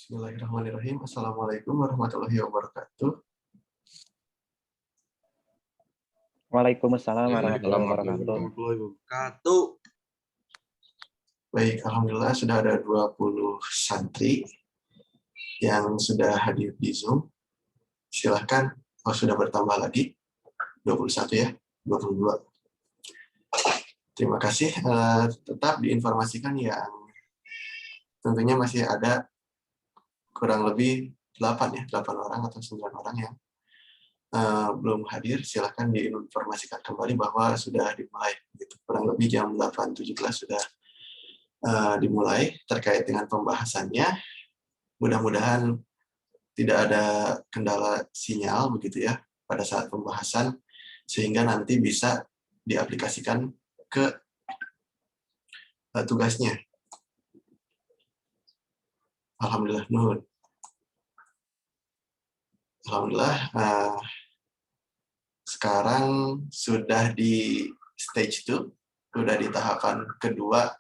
Bismillahirrahmanirrahim. Assalamualaikum warahmatullahi wabarakatuh. Waalaikumsalam warahmatullahi wabarakatuh. warahmatullahi wabarakatuh. Baik, alhamdulillah sudah ada 20 santri yang sudah hadir di Zoom. Silahkan, sudah bertambah lagi, 21 ya, 22. Terima kasih. Tetap diinformasikan yang tentunya masih ada kurang lebih 8 orang atau 9 orang yang belum hadir. Silahkan diinformasikan kembali bahwa sudah dimulai. Kurang lebih jam 8.17 sudah dimulai terkait dengan pembahasannya. Mudah-mudahan tidak ada kendala sinyal begitu ya pada saat pembahasan, sehingga nanti bisa diaplikasikan ke tugasnya. Alhamdulillah, nuhun. Alhamdulillah, sekarang sudah di stage 2, sudah di tahapan kedua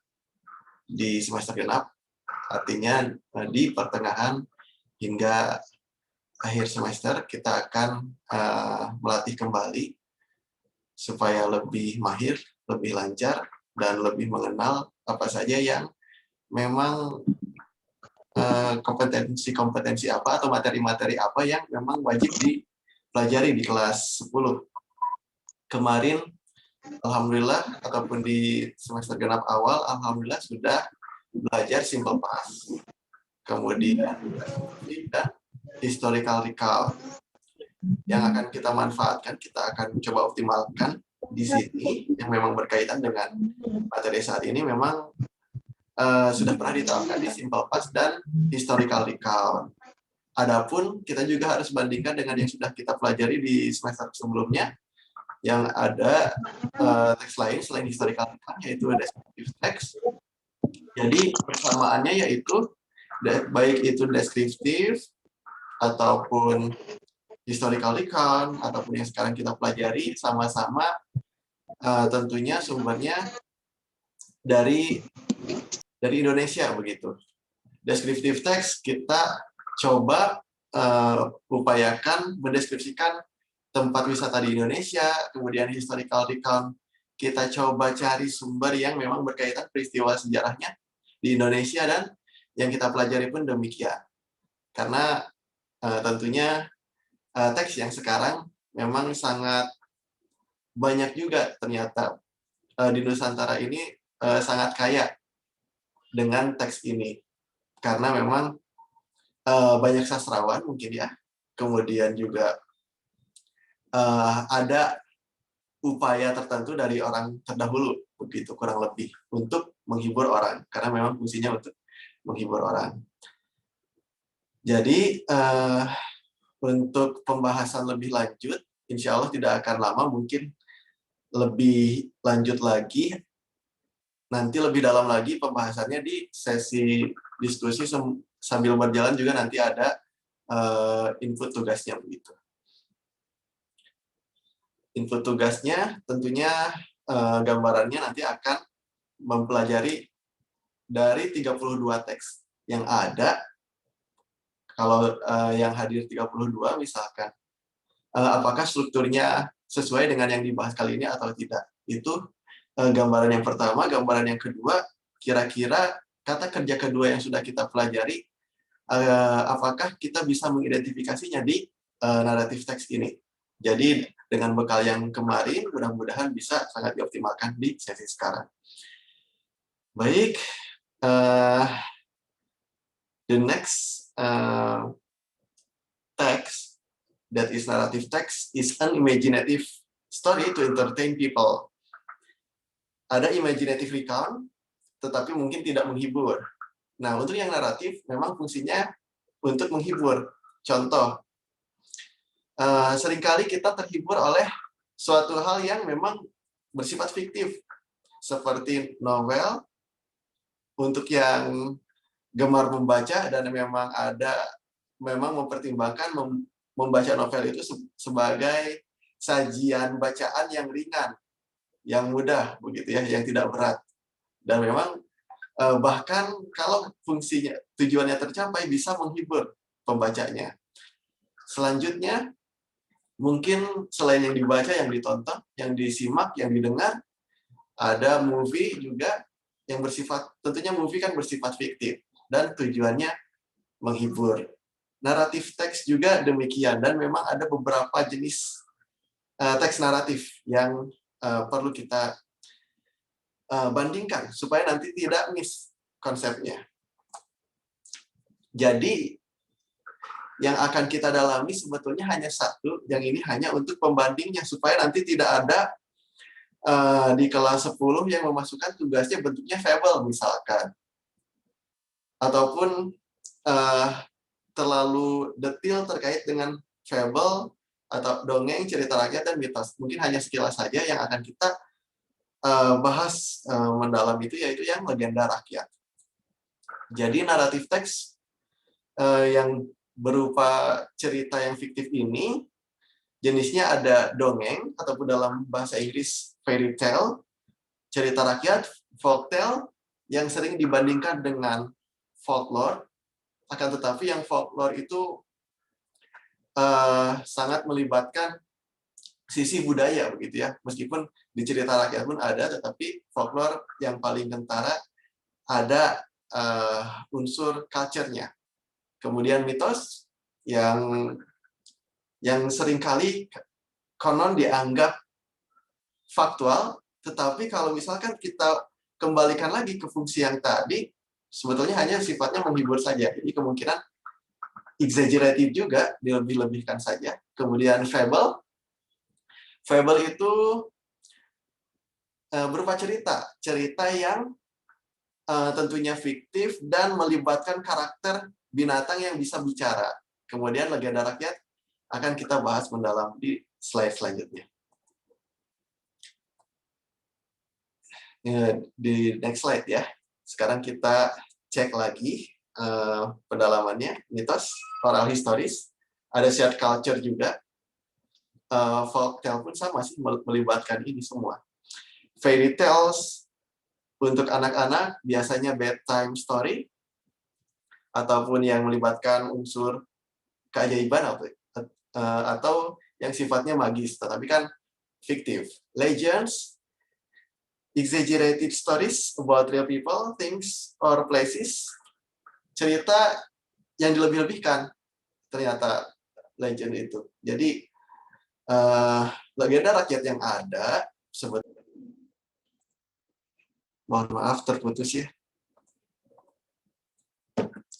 di semester genap, artinya di pertengahan hingga akhir semester kita akan melatih kembali supaya lebih mahir, lebih lancar, dan lebih mengenal apa saja yang memang kompetensi-kompetensi apa atau materi-materi apa yang memang wajib dipelajari di kelas 10. Kemarin, alhamdulillah, ataupun di semester genap awal, alhamdulillah sudah belajar simple past, kemudian dan historical recall yang akan kita manfaatkan, kita akan coba optimalkan di sini yang memang berkaitan dengan materi saat ini. Memang sudah pernah diterapkan di simple past dan historical recall. Adapun kita juga harus bandingkan dengan yang sudah kita pelajari di semester sebelumnya, yang ada teks lain selain historical recall, yaitu descriptive text. Jadi persamaannya yaitu baik itu deskriptif ataupun historical recall ataupun yang sekarang kita pelajari, sama-sama tentunya sumbernya dari Indonesia begitu. Deskriptif text kita coba upayakan mendeskripsikan tempat wisata di Indonesia, kemudian historical recall kita coba cari sumber yang memang berkaitan peristiwa sejarahnya di Indonesia, dan yang kita pelajari pun demikian. Karena tentunya teks yang sekarang memang sangat banyak juga ternyata di Nusantara ini sangat kaya dengan teks ini. Karena memang banyak sastrawan mungkin ya, kemudian juga ada upaya tertentu dari orang terdahulu, begitu kurang lebih, untuk menghibur orang, karena memang fungsinya untuk menghibur orang. Jadi untuk pembahasan lebih lanjut, insya Allah tidak akan lama, mungkin lebih lanjut lagi, nanti lebih dalam lagi pembahasannya di sesi diskusi sambil berjalan juga nanti ada input tugasnya begitu. Input tugasnya tentunya gambarannya nanti akan mempelajari dari 32 teks yang ada. Kalau yang hadir 32 misalkan, apakah strukturnya sesuai dengan yang dibahas kali ini atau tidak. Itu gambaran yang pertama. Gambaran yang kedua, kira-kira kata kerja kedua yang sudah kita pelajari, apakah kita bisa mengidentifikasinya di naratif teks ini. Jadi dengan bekal yang kemarin, mudah-mudahan bisa sangat dioptimalkan di sesi sekarang. Baik, the next text, that is narrative text, is an imaginative story to entertain people. Ada imaginative recount, tetapi mungkin tidak menghibur. Nah, untuk yang naratif, memang fungsinya untuk menghibur. Contoh, seringkali kita terhibur oleh suatu hal yang memang bersifat fiktif, seperti novel, untuk yang gemar membaca dan memang mempertimbangkan membaca novel itu sebagai sajian bacaan yang ringan, yang mudah begitu ya, yang tidak berat. Dan memang Bahkan kalau fungsinya, tujuannya tercapai, bisa menghibur pembacanya. Selanjutnya, mungkin selain yang dibaca, yang ditonton, yang disimak, yang didengar, ada movie juga yang bersifat, tentunya movie kan bersifat fiktif, dan tujuannya menghibur. Naratif teks juga demikian, dan memang ada beberapa jenis teks naratif yang perlu kita bandingkan supaya nanti tidak miss konsepnya. Jadi yang akan kita dalami sebetulnya hanya satu, yang ini hanya untuk pembandingnya supaya nanti tidak ada di kelas 10 yang memasukkan tugasnya bentuknya fable misalkan, ataupun terlalu detail terkait dengan fable atau dongeng, cerita rakyat, dan mitos. Mungkin hanya sekilas saja yang akan kita bahas mendalam itu, yaitu yang legenda rakyat. Jadi naratif teks yang berupa cerita yang fiktif ini jenisnya ada dongeng, ataupun dalam bahasa Inggris fairy tale, cerita rakyat, folk tale, yang sering dibandingkan dengan folklore. Akan tetapi yang folklore itu sangat melibatkan sisi budaya begitu ya. Meskipun di cerita rakyat pun ada, tetapi folklore yang paling kentara ada unsur culture-nya. Kemudian mitos yang seringkali konon dianggap faktual, tetapi kalau misalkan kita kembalikan lagi ke fungsi yang tadi, sebetulnya hanya sifatnya menghibur saja. Jadi kemungkinan exaggerated juga, dilebih-lebihkan saja. Kemudian fable. Fable itu berupa cerita yang tentunya fiktif dan melibatkan karakter binatang yang bisa bicara. Kemudian legenda rakyat akan kita bahas mendalam di slide selanjutnya. Di next slide ya. Sekarang kita cek lagi pendalamannya. Mitos, oral historis, ada shared culture juga. Folk tale pun sama sih, melibatkan ini semua. Fairy tales untuk anak-anak biasanya bedtime story, ataupun yang melibatkan unsur keajaiban atau yang sifatnya magis, tetapi kan fiktif. Legends, exaggerated stories about real people, things, or places. Cerita yang dilebih-lebihkan ternyata legend itu. Jadi legenda rakyat yang ada sebetulnya, mohon maaf terputus ya.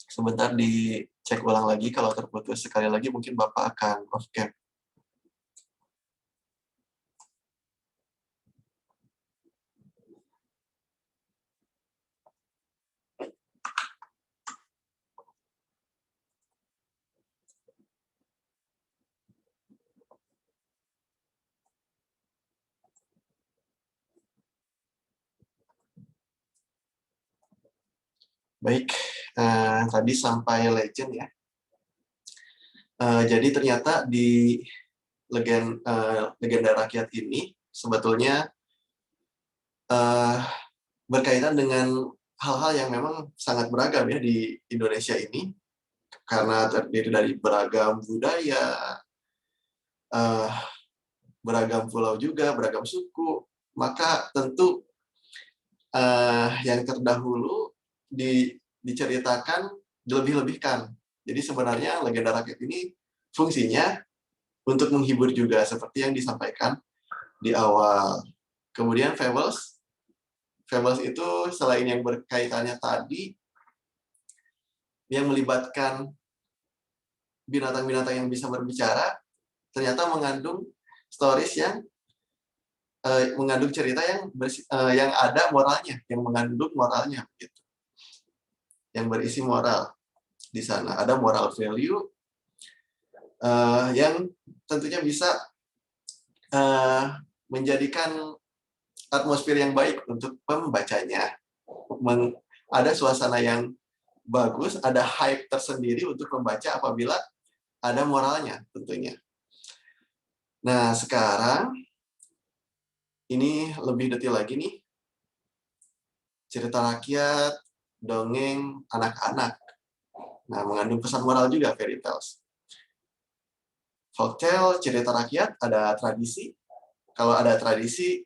Sebentar dicek ulang lagi, kalau terputus sekali lagi mungkin Bapak akan off cam. Baik, tadi sampai legend ya. Jadi ternyata di legenda rakyat ini sebetulnya berkaitan dengan hal-hal yang memang sangat beragam ya di Indonesia ini, karena terdiri dari beragam budaya, beragam pulau juga, beragam suku, maka tentu yang terdahulu diceritakan, dilebih-lebihkan. Jadi sebenarnya legenda rakyat ini fungsinya untuk menghibur juga, seperti yang disampaikan di awal. Kemudian fables itu selain yang berkaitannya tadi, yang melibatkan binatang-binatang yang bisa berbicara, ternyata mengandung stories yang mengandung cerita yang ada moralnya, yang mengandung moralnya, gitu. Yang berisi moral di sana. Ada moral value yang tentunya bisa menjadikan atmosfer yang baik untuk pembacanya. Ada suasana yang bagus, ada hype tersendiri untuk membaca apabila ada moralnya tentunya. Nah, sekarang ini lebih detail lagi nih. Cerita rakyat dongeng anak-anak. Nah, mengandung pesan moral juga fairy tales. Folktale, cerita rakyat, ada tradisi. Kalau ada tradisi,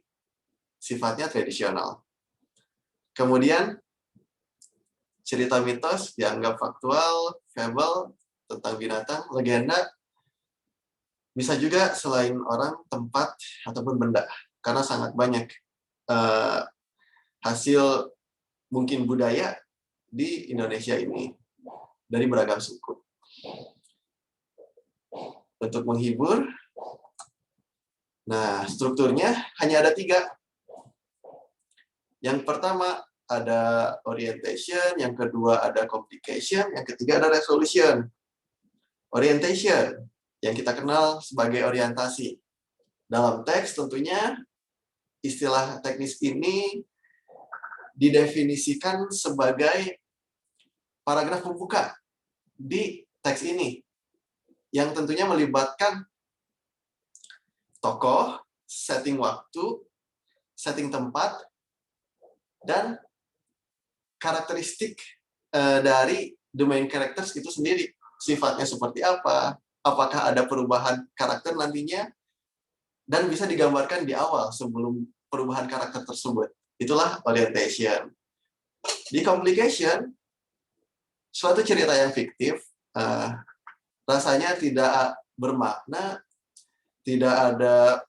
sifatnya tradisional. Kemudian, cerita mitos dianggap faktual, fable, tentang binatang, legenda, bisa juga selain orang, tempat, ataupun benda. Karena sangat banyak hasil mungkin budaya di Indonesia ini dari beragam suku. Untuk menghibur, nah strukturnya hanya ada 3. Yang pertama ada orientation, yang kedua ada complication, yang ketiga ada resolution. Orientation, yang kita kenal sebagai orientasi. Dalam teks tentunya istilah teknis ini didefinisikan sebagai paragraf pembuka di teks ini, yang tentunya melibatkan tokoh, setting waktu, setting tempat, dan karakteristik dari the main characters itu sendiri. Sifatnya seperti apa, apakah ada perubahan karakter nantinya, dan bisa digambarkan di awal sebelum perubahan karakter tersebut. Itulah orientation. Di complication, suatu cerita yang fiktif, rasanya tidak bermakna, tidak ada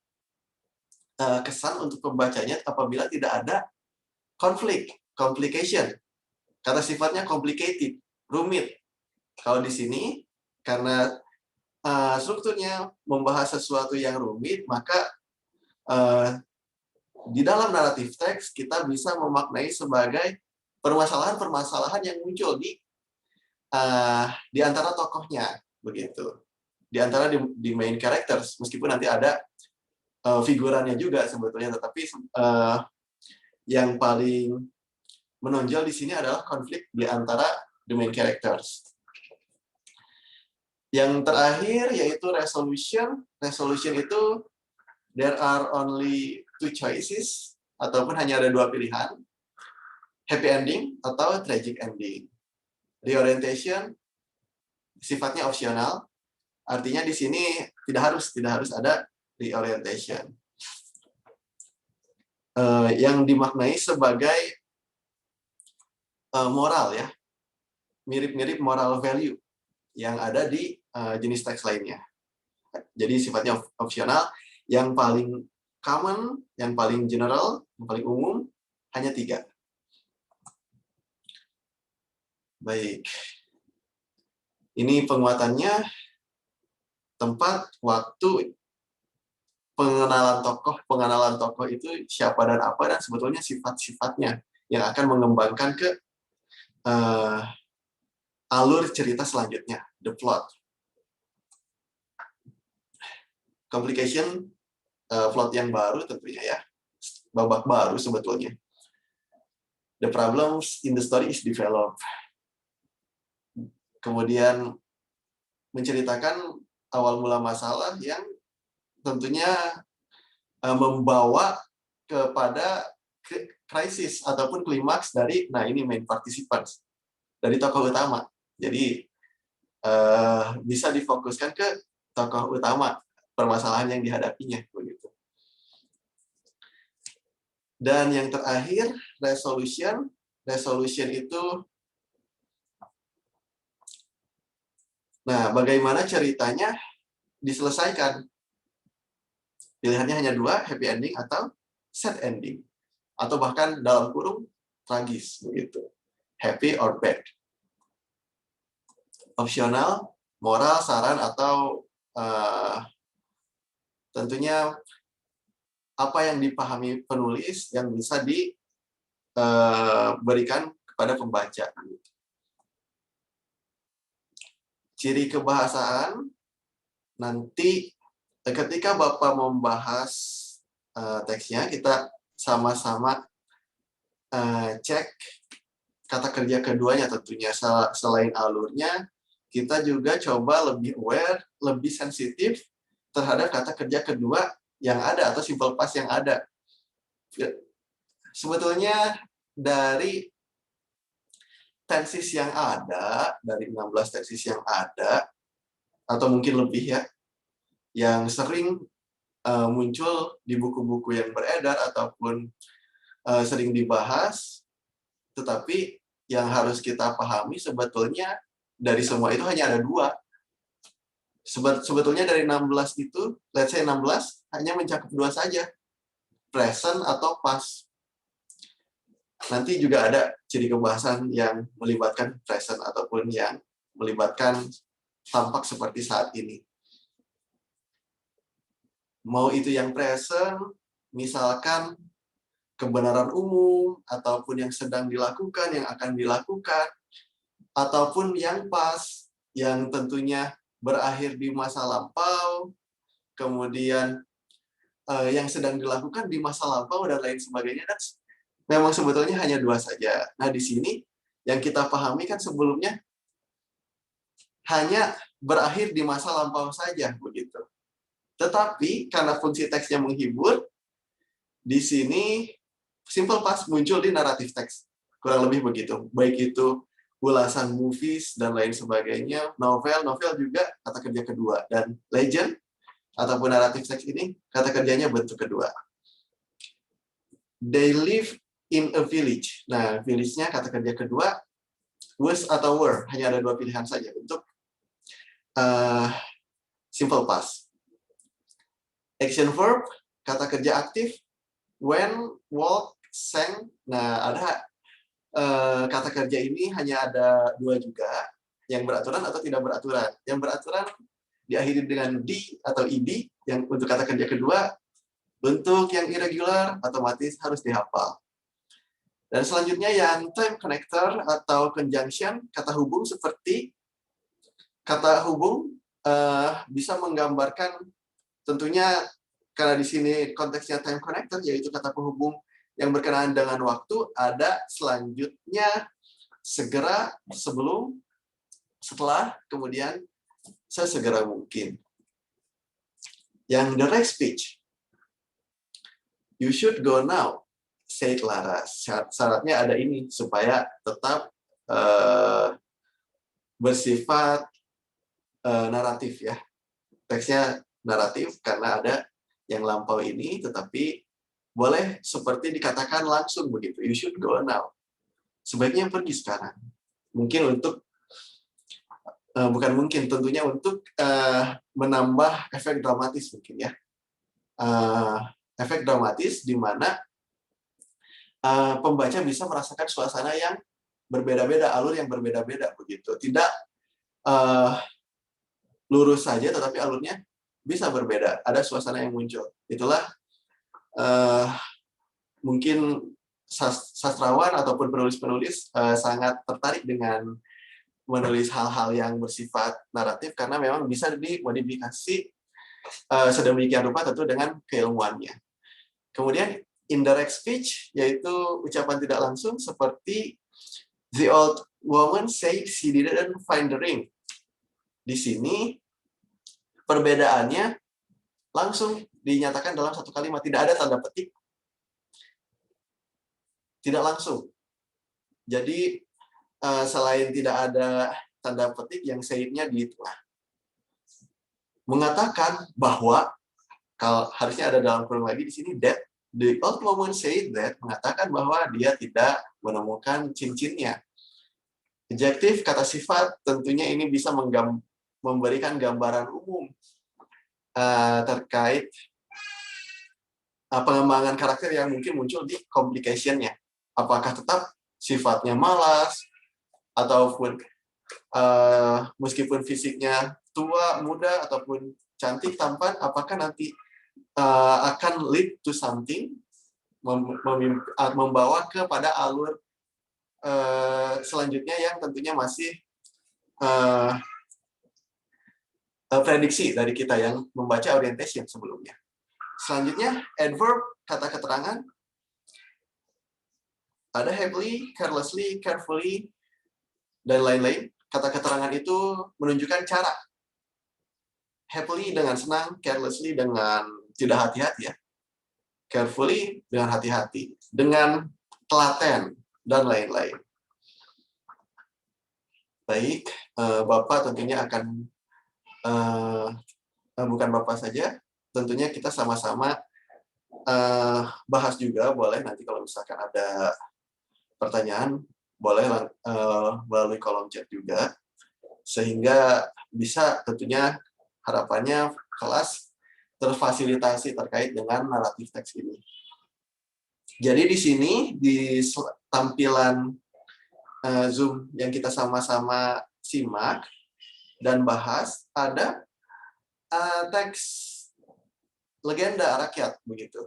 kesan untuk pembacanya apabila tidak ada konflik, complication. Karena sifatnya complicated, rumit. Kalau di sini, karena strukturnya membahas sesuatu yang rumit, maka di dalam naratif teks kita bisa memaknai sebagai permasalahan-permasalahan yang muncul di antara tokohnya, begitu. Di antara di main characters, meskipun nanti ada figurannya juga sebetulnya, tetapi yang paling menonjol di sini adalah konflik di antara the main characters. Yang terakhir yaitu resolution. Resolution itu there are only 2 choices, ataupun hanya ada 2 pilihan, happy ending atau tragic ending. Reorientation sifatnya opsional, artinya di sini tidak harus ada reorientation. Yang dimaknai sebagai moral, ya, mirip-mirip moral value yang ada di jenis teks lainnya. Jadi sifatnya opsional, yang paling common, yang paling general, yang paling umum, hanya 3. Baik. Ini penguatannya, tempat, waktu, pengenalan tokoh itu siapa dan apa, dan sebetulnya sifat-sifatnya yang akan mengembangkan ke alur cerita selanjutnya, the plot. Complication, plot yang baru tentunya, ya, babak baru sebetulnya. The problems in the story is developed. Kemudian menceritakan awal mula masalah yang tentunya membawa kepada krisis ataupun klimaks dari, nah ini main participants, dari tokoh utama. Jadi bisa difokuskan ke tokoh utama, permasalahan yang dihadapinya, begitu. Dan yang terakhir, resolution. Resolution itu, nah, bagaimana ceritanya diselesaikan. Pilihannya hanya 2, happy ending atau sad ending. Atau bahkan dalam kurung tragis, begitu. Happy or bad. Opsional, moral, saran, atau tentunya apa yang dipahami penulis yang bisa diberikan kepada pembaca. Ciri kebahasaan, nanti ketika Bapak membahas teksnya, kita sama-sama cek kata kerja keduanya tentunya. Selain alurnya, kita juga coba lebih aware, lebih sensitif terhadap kata kerja kedua yang ada atau simple past yang ada. Sebetulnya dari tenses yang ada, dari 16 tenses yang ada, atau mungkin lebih ya, yang sering muncul di buku-buku yang beredar ataupun sering dibahas, tetapi yang harus kita pahami sebetulnya dari semua itu hanya ada dua. Sebetulnya dari 16 itu, let's say 16, hanya mencakup dua saja, present atau past. Nanti juga ada ciri kebahasan yang melibatkan present ataupun yang melibatkan tampak seperti saat ini. Mau itu yang present, misalkan kebenaran umum, ataupun yang sedang dilakukan, yang akan dilakukan, ataupun yang past, yang tentunya berakhir di masa lampau, kemudian yang sedang dilakukan di masa lampau, dan lain sebagainya. Dan memang sebetulnya hanya dua saja. Nah, di sini yang kita pahami kan sebelumnya hanya berakhir di masa lampau saja, begitu. Tetapi karena fungsi teksnya menghibur, di sini simple past muncul di naratif teks. Kurang lebih begitu. Baik itu ulasan movies dan lain sebagainya, novel juga kata kerja kedua, dan legend ataupun naratif teks ini kata kerjanya bentuk kedua. They live in a village. Nah, village-nya kata kerja kedua, was atau were, hanya ada dua pilihan saja untuk simple past. Action verb, kata kerja aktif, when, walk, sang. Nah, ada kata kerja ini hanya ada dua juga, yang beraturan atau tidak beraturan. Yang beraturan diakhiri dengan di atau id, yang untuk kata kerja kedua, bentuk yang irregular otomatis harus dihafal. Dan selanjutnya yang time connector atau conjunction, kata hubung seperti kata hubung bisa menggambarkan, tentunya karena di sini konteksnya time connector, yaitu kata penghubung yang berkenaan dengan waktu, ada selanjutnya, segera, sebelum, setelah, kemudian sesegera mungkin. Yang direct speech, you should go now, said Laras. Syaratnya ada ini, supaya tetap bersifat naratif ya. Teksnya naratif karena ada yang lampau ini, tetapi boleh seperti dikatakan langsung begitu. You should go now. Sebaiknya pergi sekarang. Mungkin untuk, bukan mungkin, tentunya untuk menambah efek dramatis mungkin ya. Efek dramatis di mana pembaca bisa merasakan suasana yang berbeda-beda, alur yang berbeda-beda begitu. Tidak lurus saja, tetapi alurnya bisa berbeda. Ada suasana yang muncul. Itulah mungkin sastrawan ataupun penulis-penulis sangat tertarik dengan menulis hal-hal yang bersifat naratif karena memang bisa dimodifikasi sedemikian rupa tentu dengan keilmuannya. Kemudian indirect speech, yaitu ucapan tidak langsung seperti the old woman said she didn't find the ring. Di sini perbedaannya langsung dinyatakan dalam satu kalimat, tidak ada tanda petik, tidak langsung. Jadi selain tidak ada tanda petik, yang say-nya di tengah. Mengatakan bahwa, kalau harusnya ada dalam kurung lagi di sini, that the old woman said that, mengatakan bahwa dia tidak menemukan cincinnya. Adjektif, kata sifat, tentunya ini bisa memberikan gambaran umum terkait pengembangan karakter yang mungkin muncul di complication-nya. Apakah tetap sifatnya malas, ataupun meskipun fisiknya tua, muda, ataupun cantik, tampan, apakah nanti akan lead to something, membawa kepada alur selanjutnya yang tentunya masih prediksi dari kita yang membaca orientation sebelumnya. Selanjutnya, adverb, kata keterangan. Ada happily, carelessly, carefully, dan lain-lain. Kata keterangan itu menunjukkan cara. Happily dengan senang, carelessly dengan tidak hati-hati ya. Carefully dengan hati-hati, dengan telaten, dan lain-lain. Baik, Bapak tentunya akan, bukan Bapak saja, tentunya kita sama-sama bahas juga, boleh nanti kalau misalkan ada pertanyaan, boleh melalui kolom chat juga, sehingga bisa tentunya harapannya kelas terfasilitasi terkait dengan naratif teks ini. Jadi di sini, di tampilan Zoom yang kita sama-sama simak dan bahas, ada teks legenda rakyat begitu.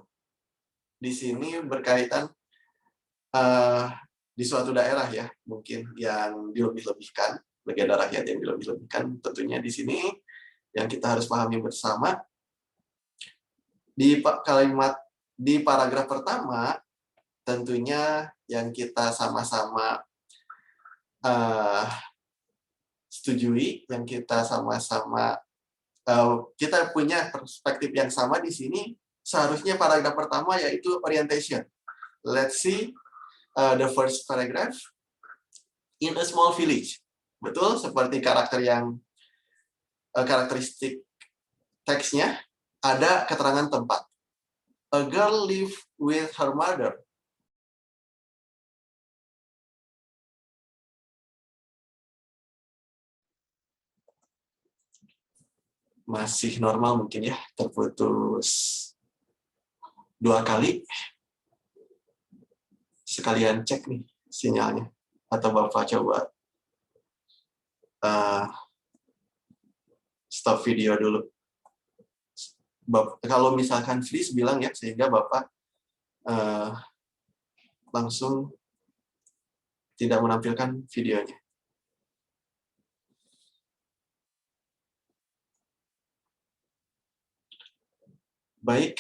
Di sini berkaitan di suatu daerah ya, mungkin yang dilebih-lebihkan, legenda rakyat yang dilebih-lebihkan. Tentunya di sini yang kita harus pahami bersama, di kalimat di paragraf pertama, tentunya yang kita sama-sama setujui, yang kita sama-sama kita punya perspektif yang sama di sini, seharusnya paragraf pertama yaitu orientation. Let's see the first paragraph. In a small village. Betul, seperti karakteristik teksnya, ada keterangan tempat. A girl live with her mother. Masih normal mungkin ya, terputus 2 kali. Sekalian cek nih sinyalnya. Atau Bapak coba stop video dulu. Kalau misalkan freeze bilang ya, sehingga Bapak langsung tidak menampilkan videonya. Baik.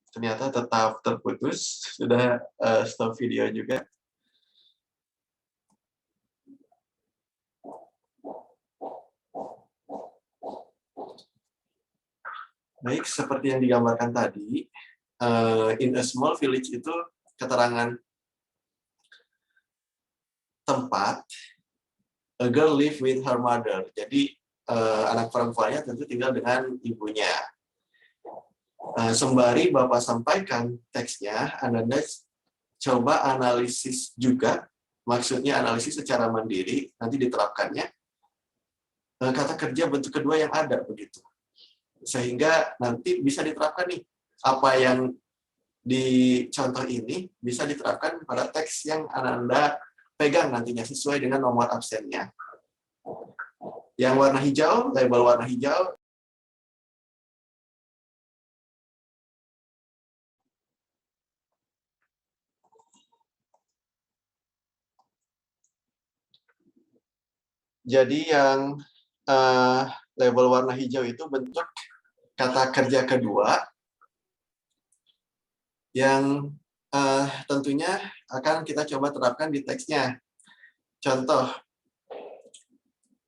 Ternyata tetap terputus, sudah stop video juga. Baik, seperti yang digambarkan tadi, in a small village itu keterangan tempat, a girl live with her mother. Jadi anak perempuannya tentu tinggal dengan ibunya. Sembari Bapak sampaikan teksnya, Anda coba analisis juga, maksudnya analisis secara mandiri, nanti diterapkannya, kata kerja bentuk kedua yang ada, begitu. Sehingga nanti bisa diterapkan nih, apa yang di contoh ini bisa diterapkan pada teks yang Anda pegang nantinya sesuai dengan nomor absennya. Yang warna hijau, label warna hijau, jadi yang label warna hijau itu bentuk kata kerja kedua yang tentunya akan kita coba terapkan di teksnya. Contoh,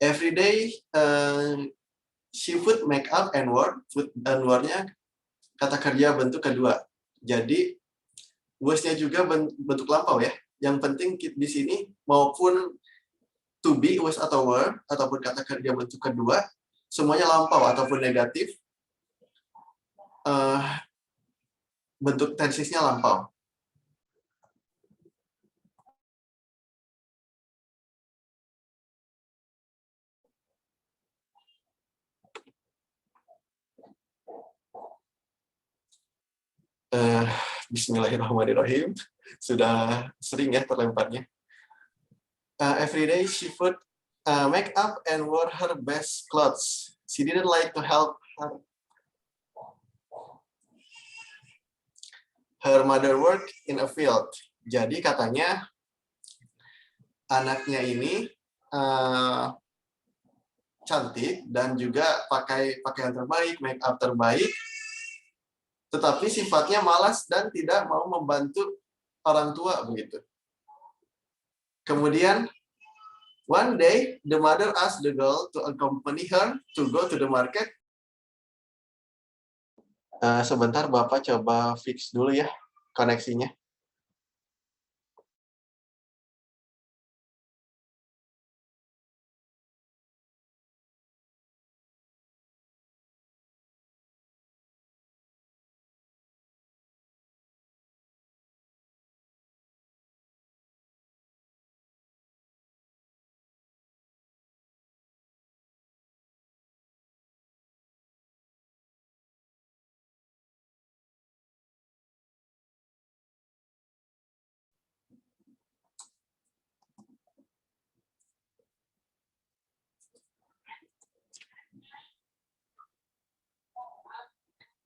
everyday she put make up and work, put dan work-nya kata kerja bentuk kedua. Jadi was-nya juga bentuk lampau ya. Yang penting di sini maupun to be, was atau were, ataupun kata kerja bentuk kedua, semuanya lampau ataupun negatif, bentuk tensisnya lampau. Bismillahirrahmanirrahim. Sudah sering ya terlemparnya. Every day she put make up and wore her best clothes. She didn't like to help her mother work in a field. Jadi katanya anaknya ini cantik dan juga pakai pakaian terbaik, make up terbaik, tetapi sifatnya malas dan tidak mau membantu orang tua begitu. Kemudian one day the mother asked the girl to accompany her to go to the market. Sebentar, Bapak coba fix dulu ya koneksinya.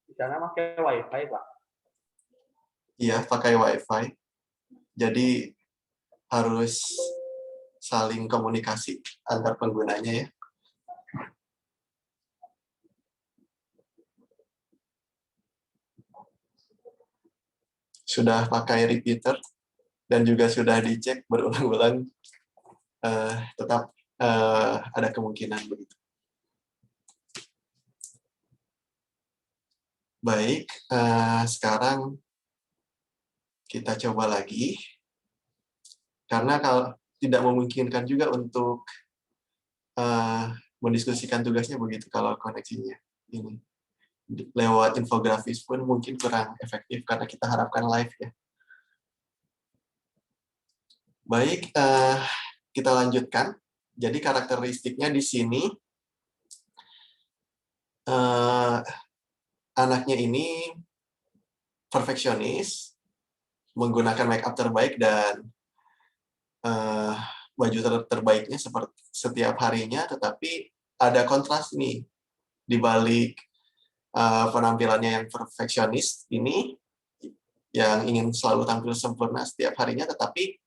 Di sana pakai WiFi, Pak? Iya, pakai WiFi. Jadi harus saling komunikasi antar penggunanya ya. Sudah pakai repeater dan juga sudah dicek berulang-ulang, tetap ada kemungkinan begitu. Baik, sekarang kita coba lagi. Karena kalau tidak memungkinkan juga untuk mendiskusikan tugasnya begitu kalau koneksinya ini lewat infografis pun mungkin kurang efektif karena kita harapkan live ya. Baik, kita lanjutkan. Jadi karakteristiknya di sini anaknya ini perfeksionis, menggunakan make up terbaik dan baju terbaiknya seperti setiap harinya, tetapi ada kontras nih di balik penampilannya yang perfeksionis ini, yang ingin selalu tampil sempurna setiap harinya, tetapi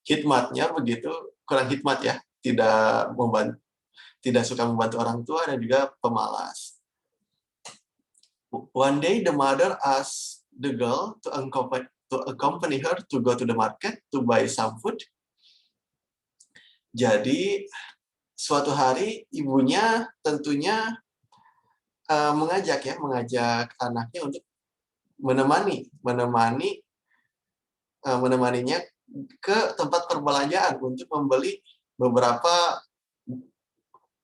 hikmatnya begitu kurang hikmat ya, tidak suka membantu orang tua dan juga pemalas. One day the mother asked the girl to accompany her to go to the market to buy some food. Jadi suatu hari ibunya tentunya mengajak anaknya untuk menemaninya ke tempat perbelanjaan untuk membeli beberapa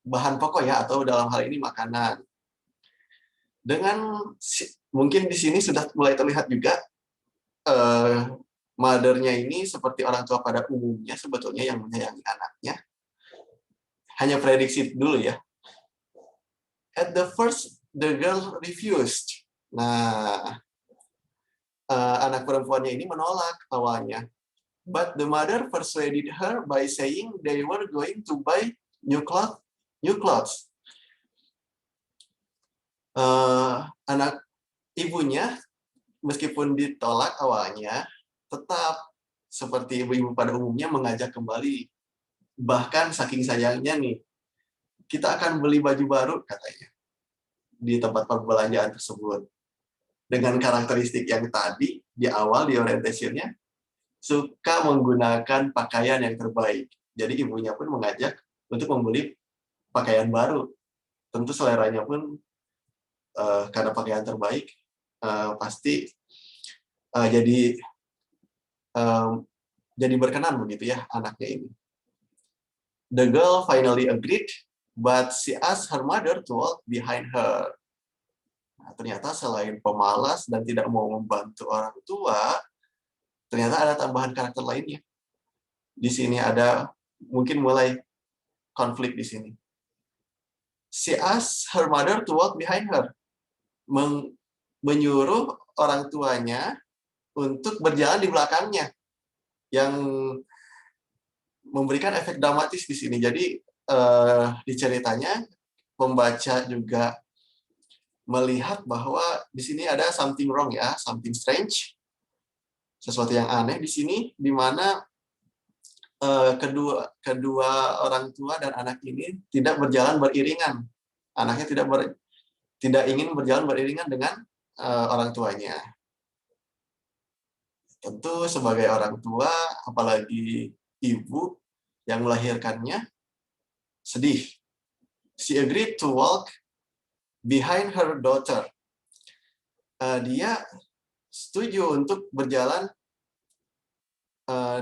bahan pokok ya, atau dalam hal ini makanan. Mungkin di sini sudah mulai terlihat juga mother-nya ini seperti orang tua pada umumnya sebetulnya yang menyayangi anaknya. Hanya prediksi dulu ya. At the first, the girl refused. Nah, anak perempuannya ini menolak awalnya. But the mother persuaded her by saying they were going to buy new clothes. Anak ibunya meskipun ditolak awalnya, tetap seperti ibu-ibu pada umumnya mengajak kembali. Bahkan saking sayangnya nih, kita akan beli baju baru katanya di tempat perbelanjaan tersebut. Dengan karakteristik yang tadi di awal di orientation-nya, suka menggunakan pakaian yang terbaik. Jadi ibunya pun mengajak untuk membeli pakaian baru. Tentu seleranya pun karena pakaian terbaik pasti jadi berkenan begitu ya anaknya ini. The girl finally agreed, but she asked her mother to walk behind her. Nah, ternyata selain pemalas dan tidak mau membantu orang tua, ternyata ada tambahan karakter lainnya. Di sini ada mungkin mulai konflik di sini. She asked her mother to walk behind her. Menyuruh orang tuanya untuk berjalan di belakangnya, yang memberikan efek dramatis di sini. Jadi di ceritanya pembaca juga melihat bahwa di sini ada something wrong ya, something strange, sesuatu yang aneh di sini, di mana kedua orang tua dan anak ini tidak berjalan beriringan. Anaknya tidak ingin berjalan beriringan dengan orang tuanya. Tentu sebagai orang tua, apalagi ibu yang melahirkannya, sedih. She agreed to walk behind her daughter. Dia setuju untuk berjalan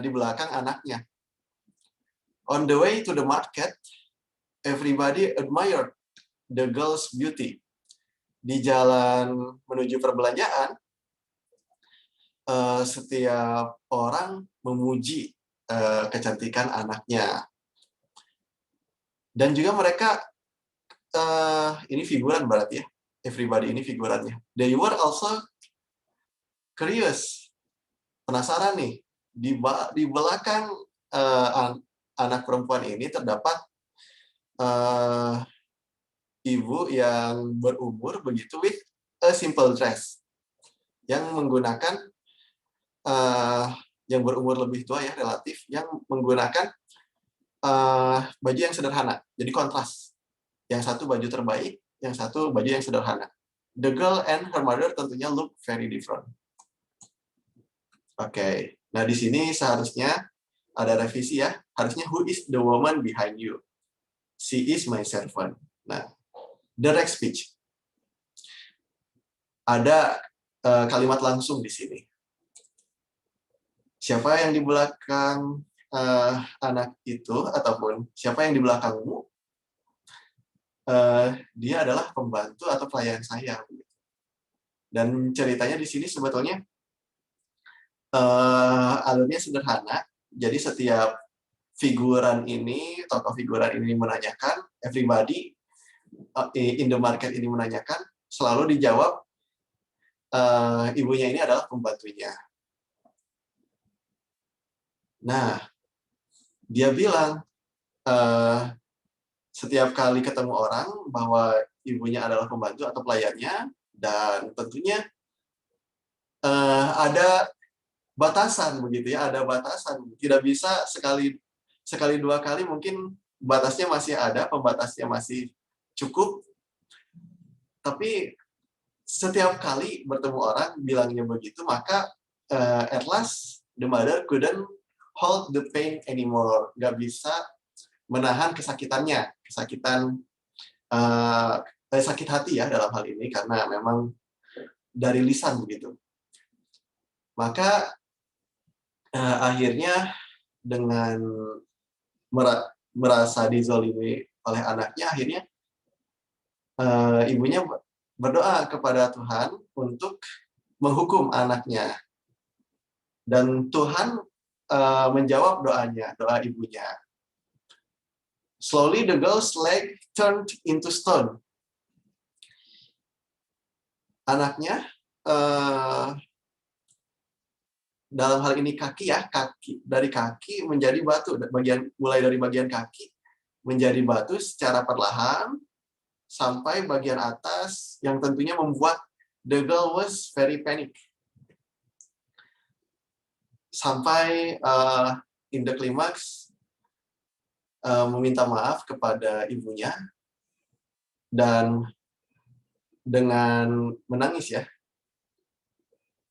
di belakang anaknya. On the way to the market, everybody admired the girl's beauty. Di jalan menuju perbelanjaan, setiap orang memuji kecantikan anaknya. Dan juga mereka, ini figuran berarti ya, everybody ini figurannya. They were also curious, penasaran nih, di belakang anak perempuan ini terdapat ibu yang berumur begitu with a simple dress, yang menggunakan yang berumur lebih tua ya relatif, yang menggunakan baju yang sederhana, jadi kontras. Yang satu baju terbaik, yang satu baju yang sederhana. The girl and her mother tentunya look very different. Oke, nah di sini seharusnya ada revisi ya. Harusnya who is the woman behind you? She is my servant. Nah, direct speech. Ada kalimat langsung di sini. Siapa yang di belakang anak itu, ataupun siapa yang di belakangmu, dia adalah pembantu atau pelayan saya. Dan ceritanya di sini sebetulnya alurnya sederhana. Jadi setiap figuran ini, tokoh figuran ini menanyakan, everybody in the market ini menanyakan, selalu dijawab ibunya ini adalah pembantunya. Nah, dia bilang setiap kali ketemu orang bahwa ibunya adalah pembantu atau pelayannya, dan tentunya ada batasan begitu ya, ada batasan. Tidak bisa sekali dua kali, mungkin batasnya masih ada, pembatasnya masih cukup. Tapi setiap kali bertemu orang bilangnya begitu, maka at last the mother couldn't hold the pain anymore. Nggak bisa menahan kesakitannya, sakit hati ya dalam hal ini, karena memang dari lisan begitu. Maka akhirnya dengan merasa dizolimi oleh anaknya, akhirnya ibunya berdoa kepada Tuhan untuk menghukum anaknya. Dan Tuhan menjawab doanya, doa ibunya. Slowly the girl's leg turned into stone. Anaknya, dalam hal ini kaki ya, dari kaki menjadi batu, mulai dari bagian kaki menjadi batu secara perlahan sampai bagian atas, yang tentunya membuat the girl was very panic. Sampai in the climax meminta maaf kepada ibunya dan dengan menangis ya,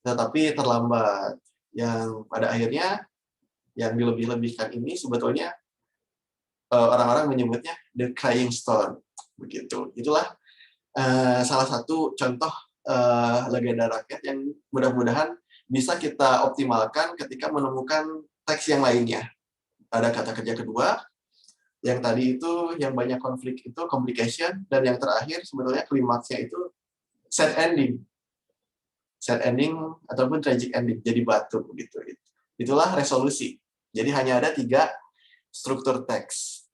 tetapi terlambat. Yang pada akhirnya yang dilebih-lebihkan ini sebetulnya orang-orang menyebutnya the crying stone, begitu. Itulah salah satu contoh legenda rakyat yang mudah-mudahan bisa kita optimalkan ketika menemukan teks yang lainnya. Ada kata kerja kedua, yang tadi itu yang banyak konflik itu complication, dan yang terakhir sebetulnya klimaksnya itu sad ending. Sad ending ataupun tragic ending, jadi batu begitu. Itulah resolusi. Jadi hanya ada 3 struktur teks.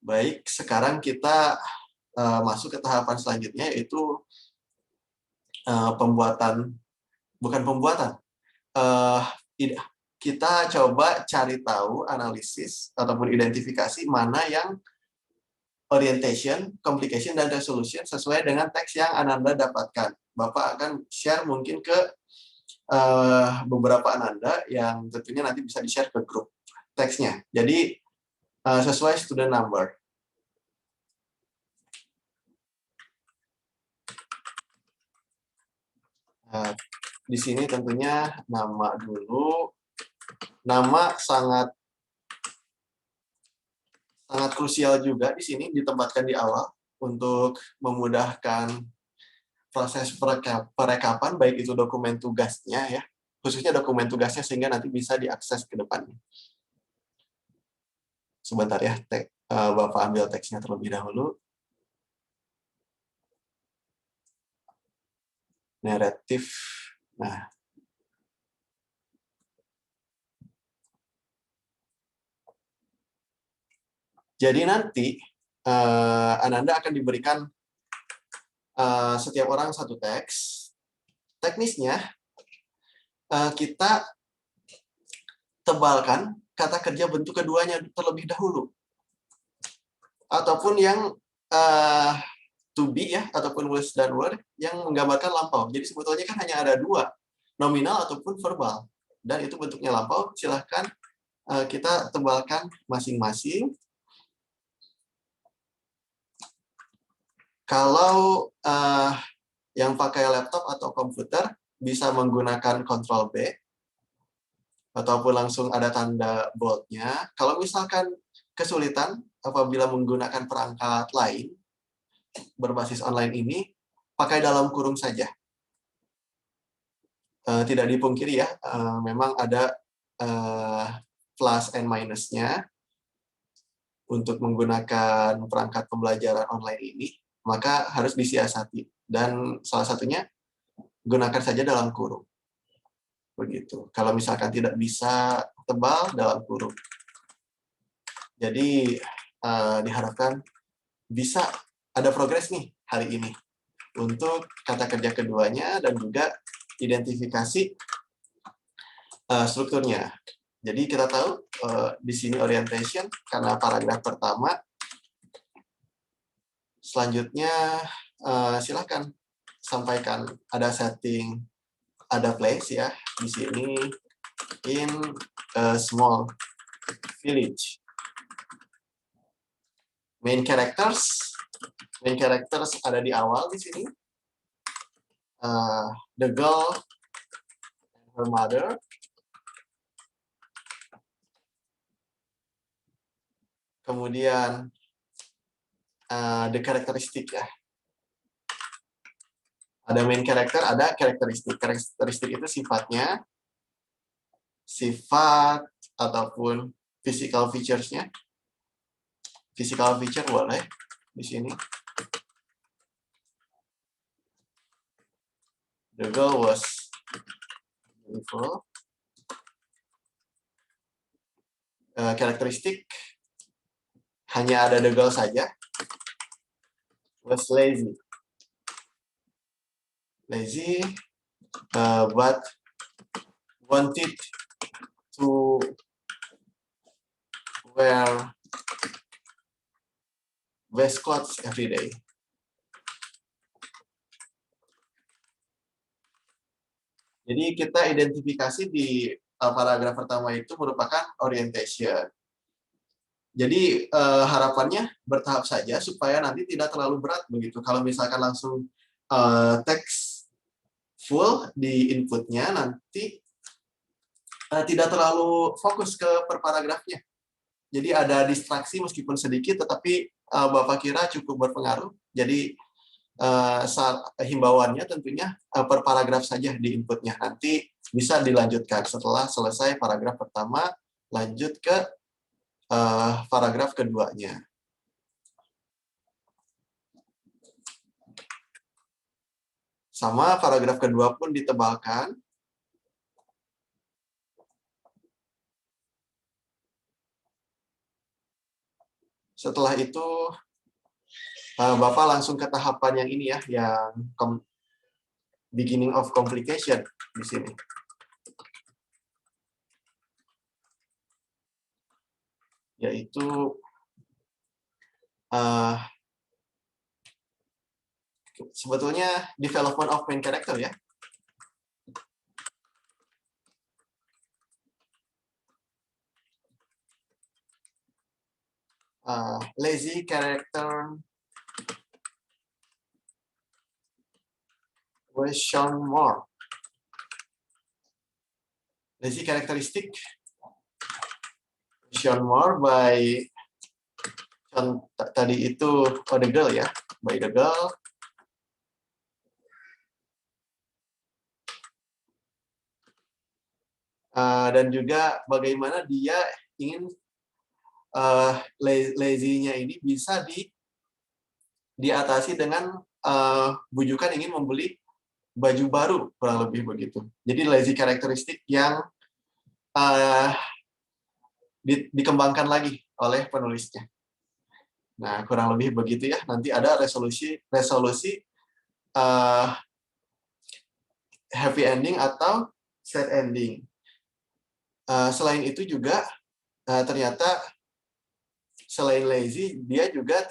Baik, sekarang kita masuk ke tahapan selanjutnya, yaitu kita coba cari tahu, analisis ataupun identifikasi mana yang orientation, complication, dan resolution sesuai dengan teks yang Ananda dapatkan. Bapak akan share mungkin ke beberapa Ananda yang tentunya nanti bisa di-share ke grup teksnya. Jadi sesuai student number. Di sini tentunya nama dulu. Nama sangat krusial juga di sini, ditempatkan di awal untuk memudahkan proses perekapan, baik itu dokumen tugasnya ya, khususnya dokumen tugasnya sehingga nanti bisa diakses ke depannya. Sebentar ya, Bapak ambil teksnya terlebih dahulu. Naratif. Nah, jadi nanti Ananda akan diberikan setiap orang satu teks. Teknisnya kita tebalkan kata kerja bentuk keduanya terlebih dahulu, ataupun yang to be ya, ataupun was dan were yang menggambarkan lampau. Jadi sebetulnya kan hanya ada dua, nominal ataupun verbal, dan itu bentuknya lampau. Silahkan kita tebalkan masing-masing. Kalau yang pakai laptop atau komputer bisa menggunakan Ctrl B, ataupun langsung ada tanda bold-nya. Kalau misalkan kesulitan apabila menggunakan perangkat lain berbasis online ini, pakai dalam kurung saja. Tidak dipungkiri ya, memang ada plus and minus-nya untuk menggunakan perangkat pembelajaran online ini, maka harus disiasati. Dan salah satunya, gunakan saja dalam kurung. Begitu. Kalau misalkan tidak bisa tebal, dalam kurung. Jadi, diharapkan bisa ada progres nih hari ini untuk kata kerja keduanya dan juga identifikasi strukturnya. Jadi kita tahu di sini orientation karena paragraf pertama. Selanjutnya silakan sampaikan ada setting, ada place ya di sini in a small village. Main characters ada di awal di sini. The girl and her mother. Kemudian the karakteristik ya. Ada main character, ada karakteristik. Karakteristik itu sifatnya, sifat ataupun physical features-nya. Physical feature boleh di sini. The girl was beautiful. Karakteristik hanya ada the girl saja. Was lazy. Lazy, but wanted to wear best clothes every day. Jadi kita identifikasi di paragraf pertama itu merupakan orientation. Jadi harapannya bertahap saja supaya nanti tidak terlalu berat begitu. Kalau misalkan langsung teks full di inputnya, nanti tidak terlalu fokus ke per paragrafnya. Jadi ada distraksi meskipun sedikit, tetapi Bapak kira cukup berpengaruh. Jadi himbauannya tentunya per paragraf saja di inputnya. Nanti bisa dilanjutkan setelah selesai paragraf pertama, lanjut ke paragraf keduanya. Sama paragraf kedua pun ditebalkan. Setelah itu Bapak langsung ke tahapan yang ini ya, yang beginning of complication di sini. Yaitu sebetulnya development of main character ya. Lazy character was shown more. Lazy characteristic shown more by tadi itu the girl ya, by the girl. Dan juga bagaimana dia ingin lazy-nya ini bisa diatasi dengan bujukan ingin membeli baju baru, kurang lebih begitu. Jadi lazy karakteristik yang dikembangkan lagi oleh penulisnya. Nah, kurang lebih begitu ya. Nanti ada resolusi happy ending atau sad ending. Selain itu juga ternyata selain lazy, dia juga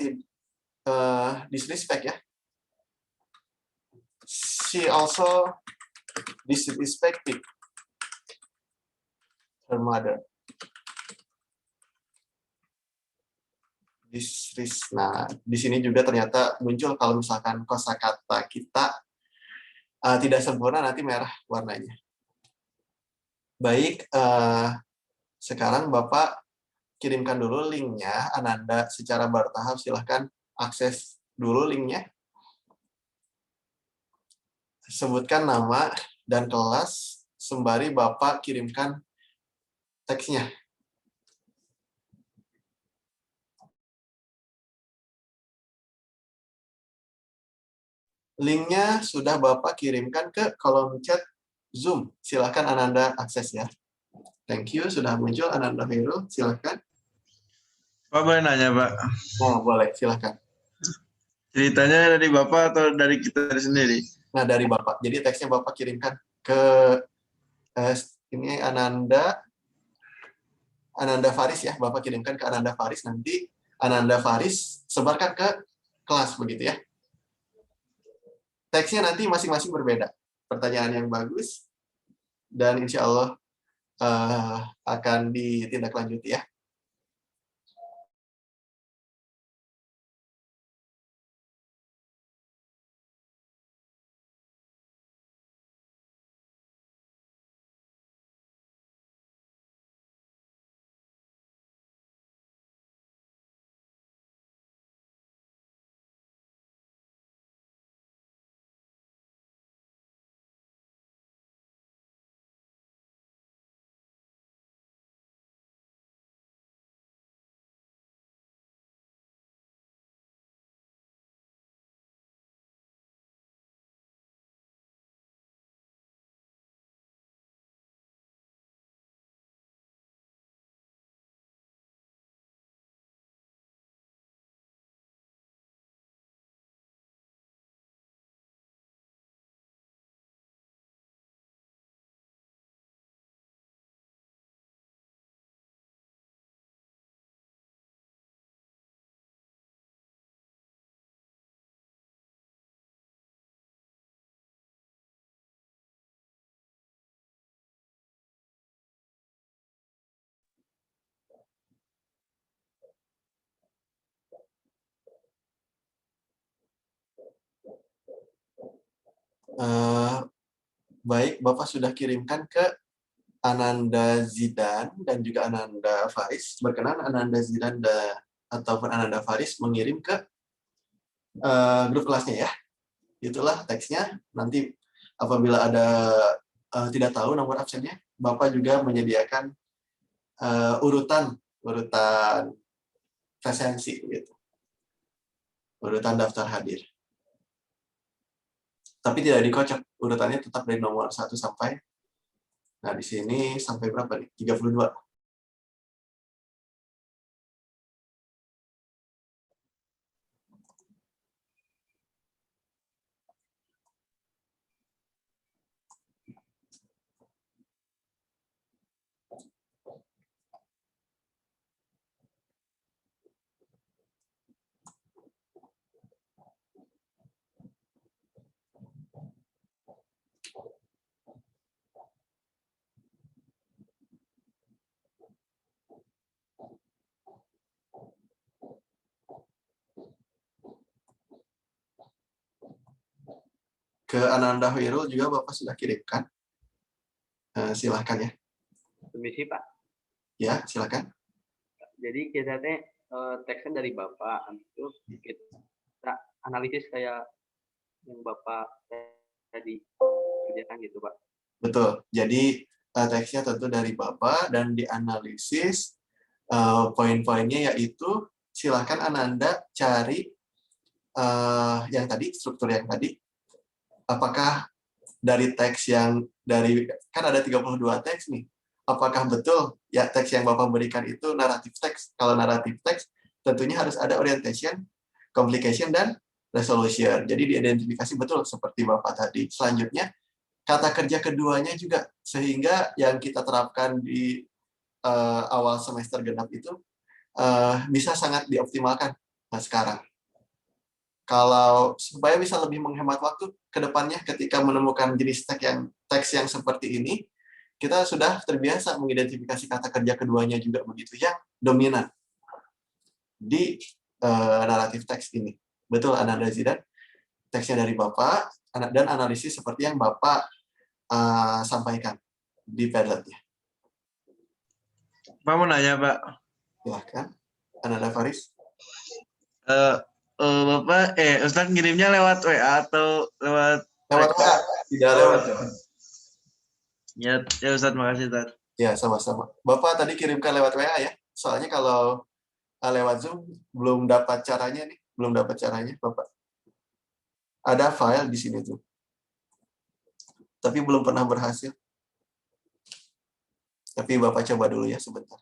disrespect ya. She also disrespected her mother. Nah, di sini juga ternyata muncul kalau misalkan kosakata kita tidak sempurna, nanti merah warnanya. Baik, sekarang Bapak kirimkan dulu linknya, Ananda secara bertahap silahkan akses dulu linknya. Sebutkan nama dan kelas, sembari Bapak kirimkan teksnya. Linknya sudah Bapak kirimkan ke kolom chat Zoom. Silahkan Ananda akses ya. Thank you, sudah muncul Ananda Hero. Silahkan. Pak boleh nanya, Pak? Oh, boleh, silahkan. Ceritanya dari Bapak atau dari kita sendiri? Nah, dari Bapak. Jadi teksnya Bapak kirimkan ke ini Ananda Faris ya. Bapak kirimkan ke Ananda Faris. Nanti Ananda Faris sebarkan ke kelas begitu ya. Teksnya nanti masing-masing berbeda. Pertanyaan yang bagus dan insya Allah akan ditindaklanjuti ya. Baik, Bapak sudah kirimkan ke Ananda Zidan dan juga Ananda Faris. Berkenan Ananda Zidan ataupun Ananda Faris mengirim ke grup kelasnya ya. Itulah teksnya. Nanti apabila ada tidak tahu nomor absennya, Bapak juga menyediakan urutan presensi gitu. Urutan daftar hadir. Tapi tidak dikocok. Urutannya tetap dari nomor 1 sampai, nah di sini sampai berapa nih? 32. Ke Ananda Hoirul juga Bapak sudah kirimkan. Silahkan ya. Permisi Pak. Ya, silahkan. Jadi kita teksnya dari Bapak, itu analisis kayak yang Bapak tadi kerjakan gitu, Pak. Betul. Jadi teksnya tentu dari Bapak dan dianalisis poin-poinnya, yaitu silakan Ananda cari yang tadi, struktur yang tadi. Apakah dari teks yang kan ada 32 teks nih. Apakah betul ya teks yang Bapak berikan itu naratif teks? Kalau naratif teks tentunya harus ada orientation, complication, dan resolution. Jadi diidentifikasi betul seperti Bapak tadi. Selanjutnya, kata kerja keduanya juga, sehingga yang kita terapkan di awal semester genap itu bisa sangat dioptimalkan sekarang. Kalau supaya bisa lebih menghemat waktu ke depannya ketika menemukan jenis teks yang seperti ini, kita sudah terbiasa mengidentifikasi kata kerja keduanya juga begitu yang dominan di naratif teks ini. Betul, Ananda Zidan, teksnya dari Bapak dan analisis seperti yang Bapak sampaikan di Padlet-nya. Pak mau nanya, Pak. Silahkan, Ananda Faris. Bapak, Ustadz ngirimnya lewat WA atau lewat? Lewat WA, tidak lewat. Ya Ustadz, makasih Ustadz. Ya, sama-sama. Bapak tadi kirimkan lewat WA ya. Soalnya kalau lewat Zoom belum dapat caranya nih, Bapak. Ada file di sini tuh. Tapi belum pernah berhasil. Tapi Bapak coba dulu ya sebentar.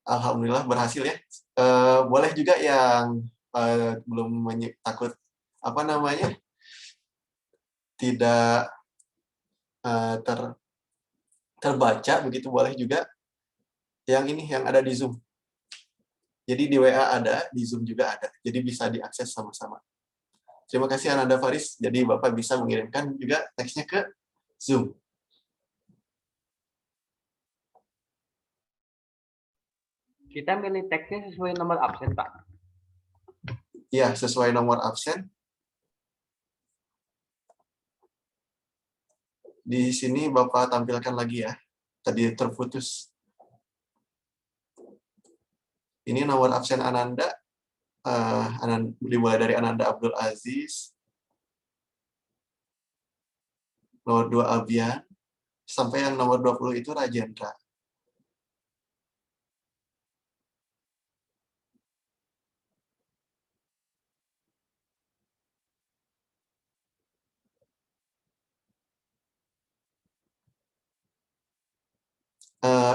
Alhamdulillah berhasil ya. Boleh juga yang belum takut tidak terbaca begitu, boleh juga yang ini yang ada di Zoom. Jadi di WA ada, di Zoom juga ada. Jadi bisa diakses sama-sama. Terima kasih Ananda Faris. Jadi Bapak bisa mengirimkan juga teksnya ke Zoom. Kita milih teksnya sesuai nomor absen, Pak. Ya, sesuai nomor absen. Di sini Bapak tampilkan lagi ya. Tadi terputus. Ini nomor absen Ananda. Dimulai dari Ananda Abdul Aziz. Nomor 2 Abian. Sampai yang nomor 20 itu Rajendra.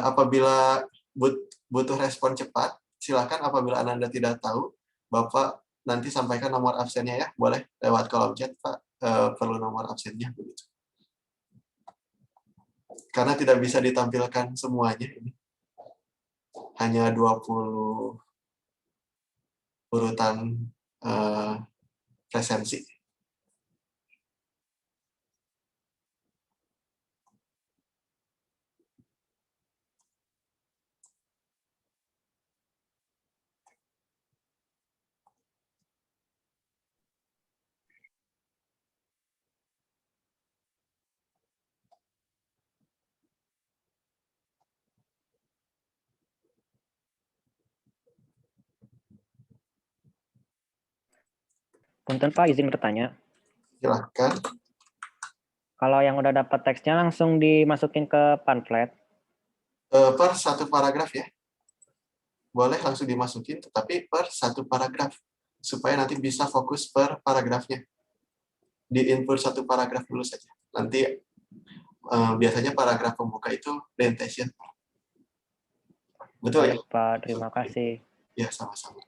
Apabila butuh respon cepat, silakan. Apabila Ananda tidak tahu, Bapak nanti sampaikan nomor absennya ya. Boleh lewat kolom chat, Pak. Perlu nomor absennya begitu. Karena tidak bisa ditampilkan semuanya ini. Hanya 20 urutan presensi. Punten Pak, izin bertanya. Silahkan. Kalau yang udah dapat teksnya langsung dimasukin ke pamflet? Per satu paragraf ya. Boleh langsung dimasukin, tetapi per satu paragraf. Supaya nanti bisa fokus per paragrafnya. Di input satu paragraf dulu saja. Nanti biasanya paragraf pembuka itu orientation. Betul ya? Baik Pak, terima kasih. Ya, sama-sama.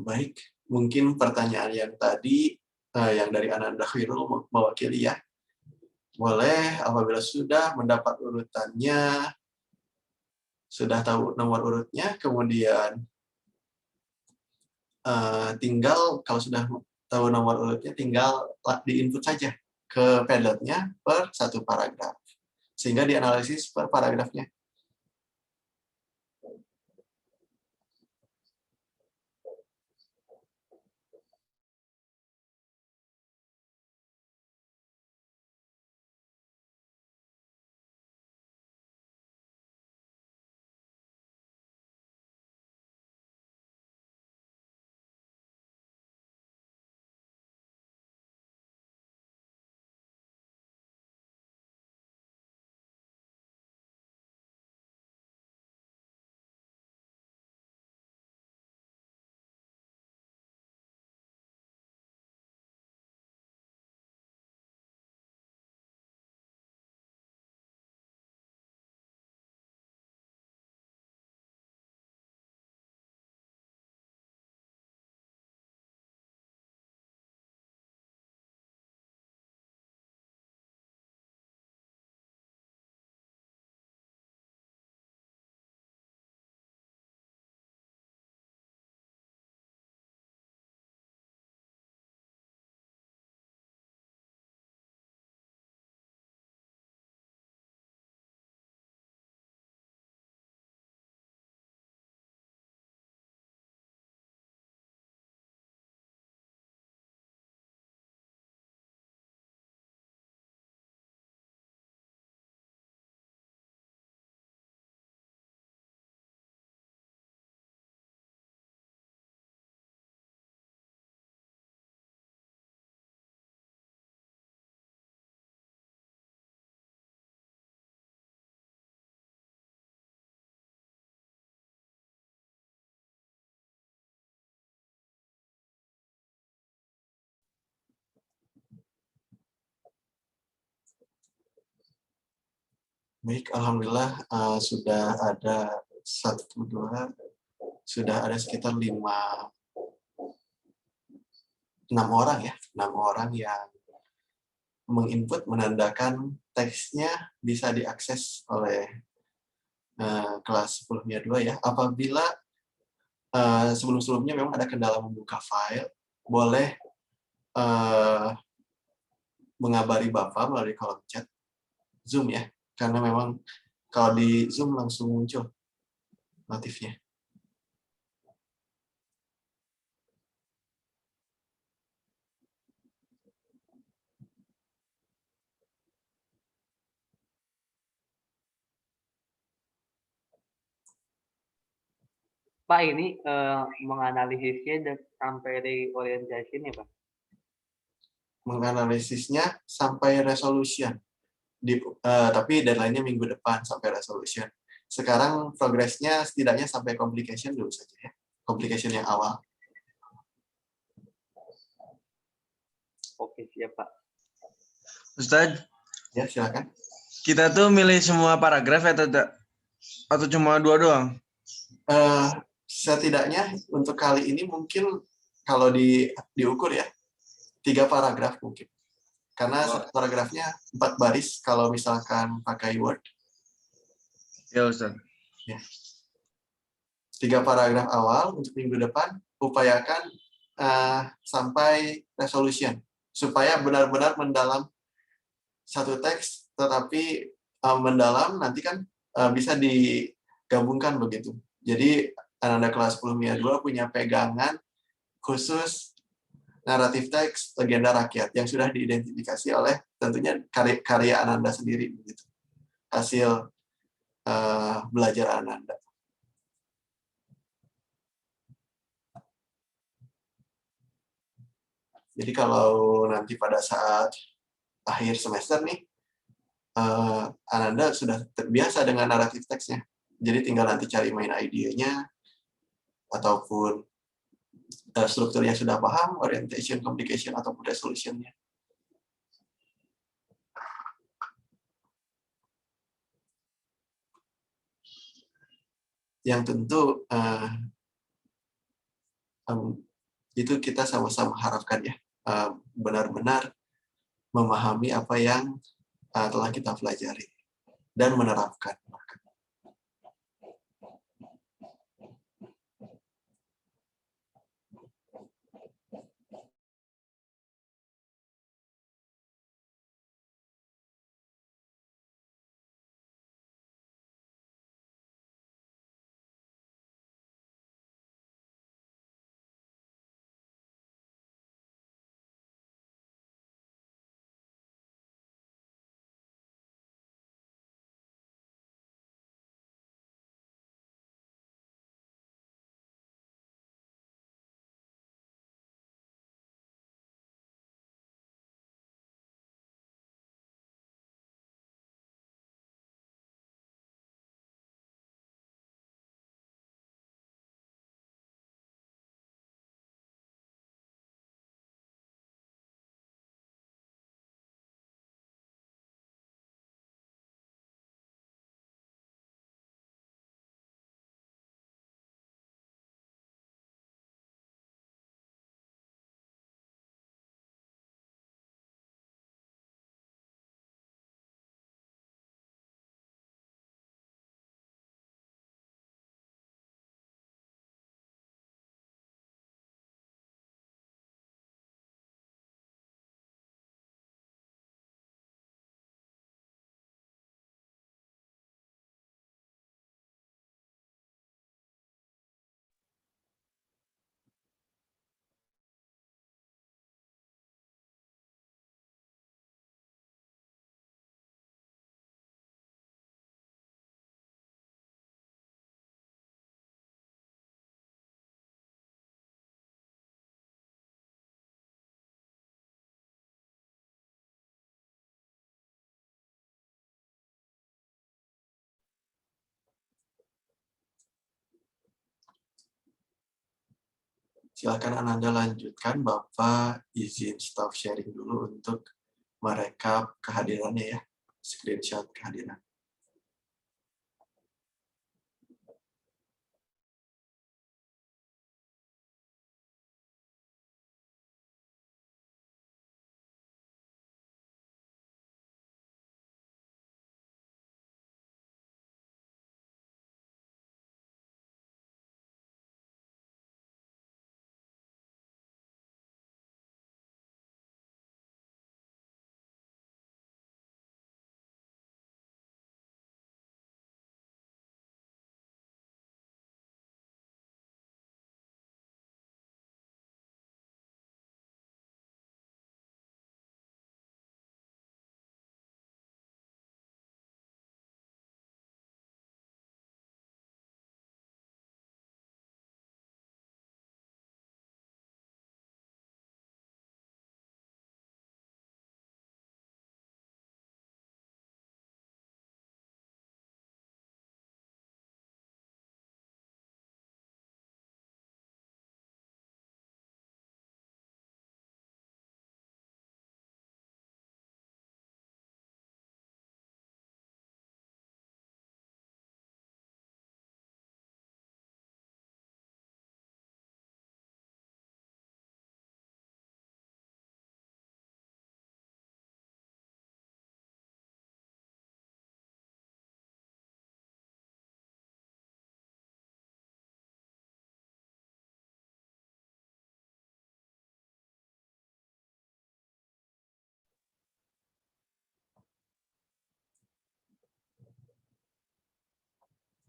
Baik, mungkin pertanyaan yang tadi, yang dari Ananda Khairul mewakili ya. Boleh apabila sudah mendapat urutannya, sudah tahu nomor urutnya, kemudian tinggal kalau sudah tahu nomor urutnya, tinggal diinput saja ke Padlet-nya per satu paragraf. Sehingga dianalisis per paragrafnya. Baik, alhamdulillah sudah ada 1, 2, sudah ada sekitar 6 orang ya, 6 orang yang menginput, menandakan teksnya bisa diakses oleh kelas 10-nya 2 ya. Apabila sebelum-sebelumnya memang ada kendala membuka file, boleh mengabari Bapak melalui kolom chat Zoom ya, karena memang kalau di Zoom langsung muncul notifnya. Pak, ini menganalisisnya sampai reorientation ya, Pak? Menganalisisnya sampai resolution. Tapi deadline-nya minggu depan sampai resolution. Sekarang progresnya setidaknya sampai complication dulu saja ya. Complication yang awal. Oke, siap, Pak. Ustadz, Ya, silakan. kita tuh milih semua paragraf atau tidak? Atau cuma 2 doang? Setidaknya untuk kali ini mungkin kalau diukur ya, 3 paragraf mungkin. Karena paragrafnya 4 baris kalau misalkan pakai Word. Ya, Ustadz. Ya. 3 paragraf awal untuk minggu depan, upayakan sampai resolution. Supaya benar-benar mendalam satu teks, tetapi mendalam nanti kan bisa digabungkan begitu. Jadi Ananda kelas 10 MIA 2 punya pegangan khusus naratif teks legenda rakyat yang sudah diidentifikasi oleh tentunya karya Ananda sendiri begitu. Hasil belajar Ananda. Jadi kalau nanti pada saat akhir semester nih, Ananda sudah terbiasa dengan naratif teksnya. Jadi tinggal nanti cari main idea-nya, ataupun strukturnya sudah paham, orientation, complication, ataupun resolution-nya. Yang tentu Itu kita sama-sama harapkan ya, benar-benar memahami apa yang telah kita pelajari dan menerapkan. Silakan Ananda lanjutkan, Bapak izin stop sharing dulu untuk merekap kehadirannya ya, screenshot kehadiran.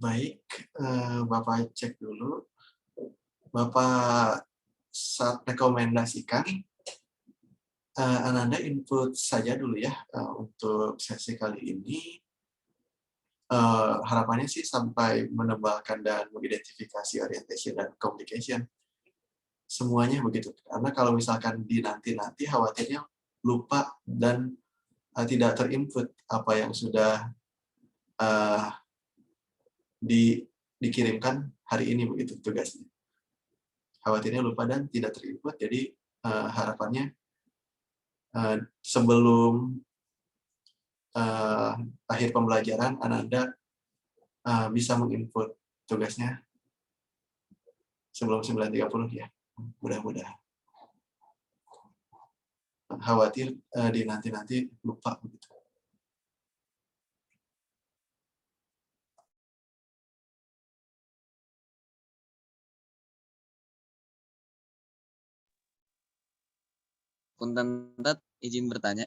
Baik, Bapak cek dulu. Bapak saat rekomendasikan, Ananda input saja dulu ya untuk sesi kali ini. Harapannya sih sampai menebalkan dan mengidentifikasi orientation dan communication. Semuanya begitu. Karena kalau misalkan di nanti khawatirnya lupa dan tidak terinput apa yang sudah dikirimkan hari ini begitu tugasnya. Khawatirnya lupa dan tidak terinput, jadi harapannya sebelum akhir pembelajaran Ananda bisa menginput tugasnya sebelum 9.30 ya. Mudah-mudahan. Khawatir di nanti lupa begitu. Punten Tat, izin bertanya.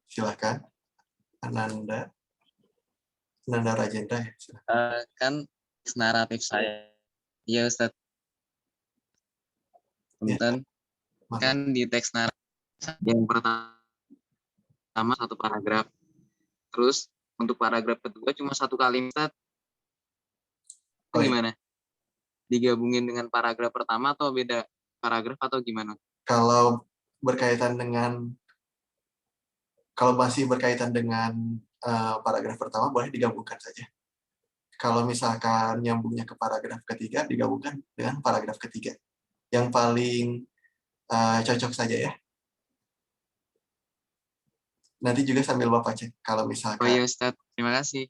Silakan, Ananda Rajendra ya. Silakan. Kan naratif saya. Iya Ustaz. Punten. Maka, Kan di teks naratif yang pertama satu paragraf. Terus untuk paragraf kedua cuma satu kalimat. Ustaz. Oh, iya. Gimana? Digabungin dengan paragraf pertama atau beda paragraf atau gimana? Kalau masih berkaitan dengan paragraf pertama, boleh digabungkan saja. Kalau misalkan nyambungnya ke paragraf ketiga, digabungkan dengan paragraf ketiga. Yang paling cocok saja ya. Nanti juga sambil Bapak cek. Kalau misalkan, Oh iya Ustaz, terima kasih.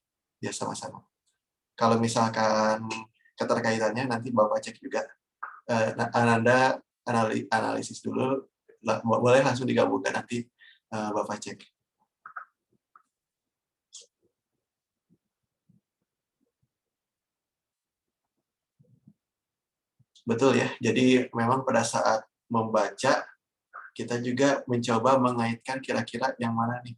ya sama-sama. Kalau misalkan keterkaitannya, nanti Bapak cek juga. Ananda analisis dulu, boleh langsung digabungkan, nanti Bapak cek. Betul ya, jadi memang pada saat membaca, kita juga mencoba mengaitkan kira-kira yang mana nih.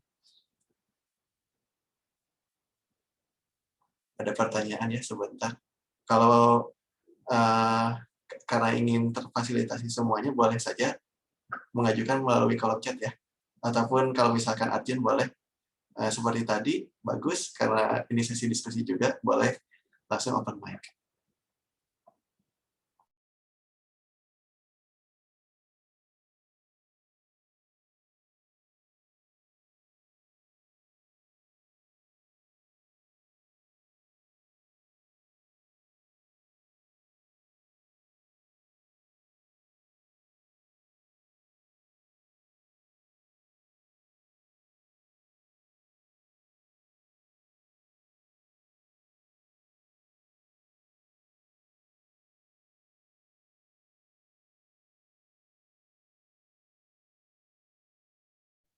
Ada pertanyaan ya sebentar. Kalau karena ingin terfasilitasi semuanya, boleh saja mengajukan melalui kolom chat ya. Ataupun kalau misalkan urgent boleh, seperti tadi, bagus, karena ini sesi diskusi juga, boleh langsung open mic.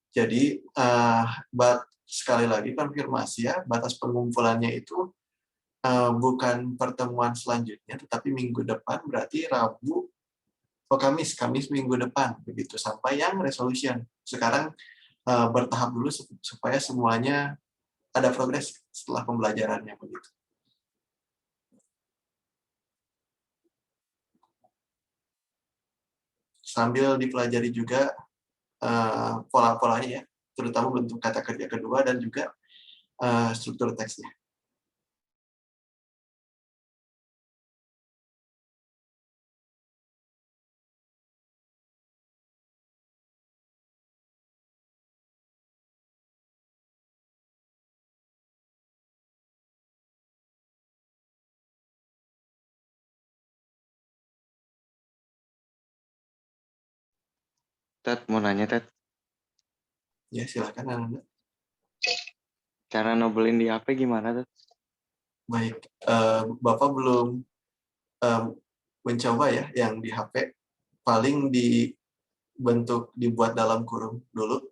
Jadi sekali lagi konfirmasi ya, batas pengumpulannya itu bukan pertemuan selanjutnya, tetapi minggu depan, berarti Rabu, Kamis minggu depan, begitu, sampai yang resolution. Sekarang bertahap dulu supaya semuanya ada progres setelah pembelajarannya, begitu. Sambil dipelajari juga pola-polanya ya, terutama bentuk kata kerja kedua dan juga struktur teksnya. Tet, mau nanya, Tet. Ya, silakan Anda. Cara nobelin di HP gimana, Tet? Baik, Bapak belum mencoba ya yang di HP, paling dibuat dalam kurung dulu.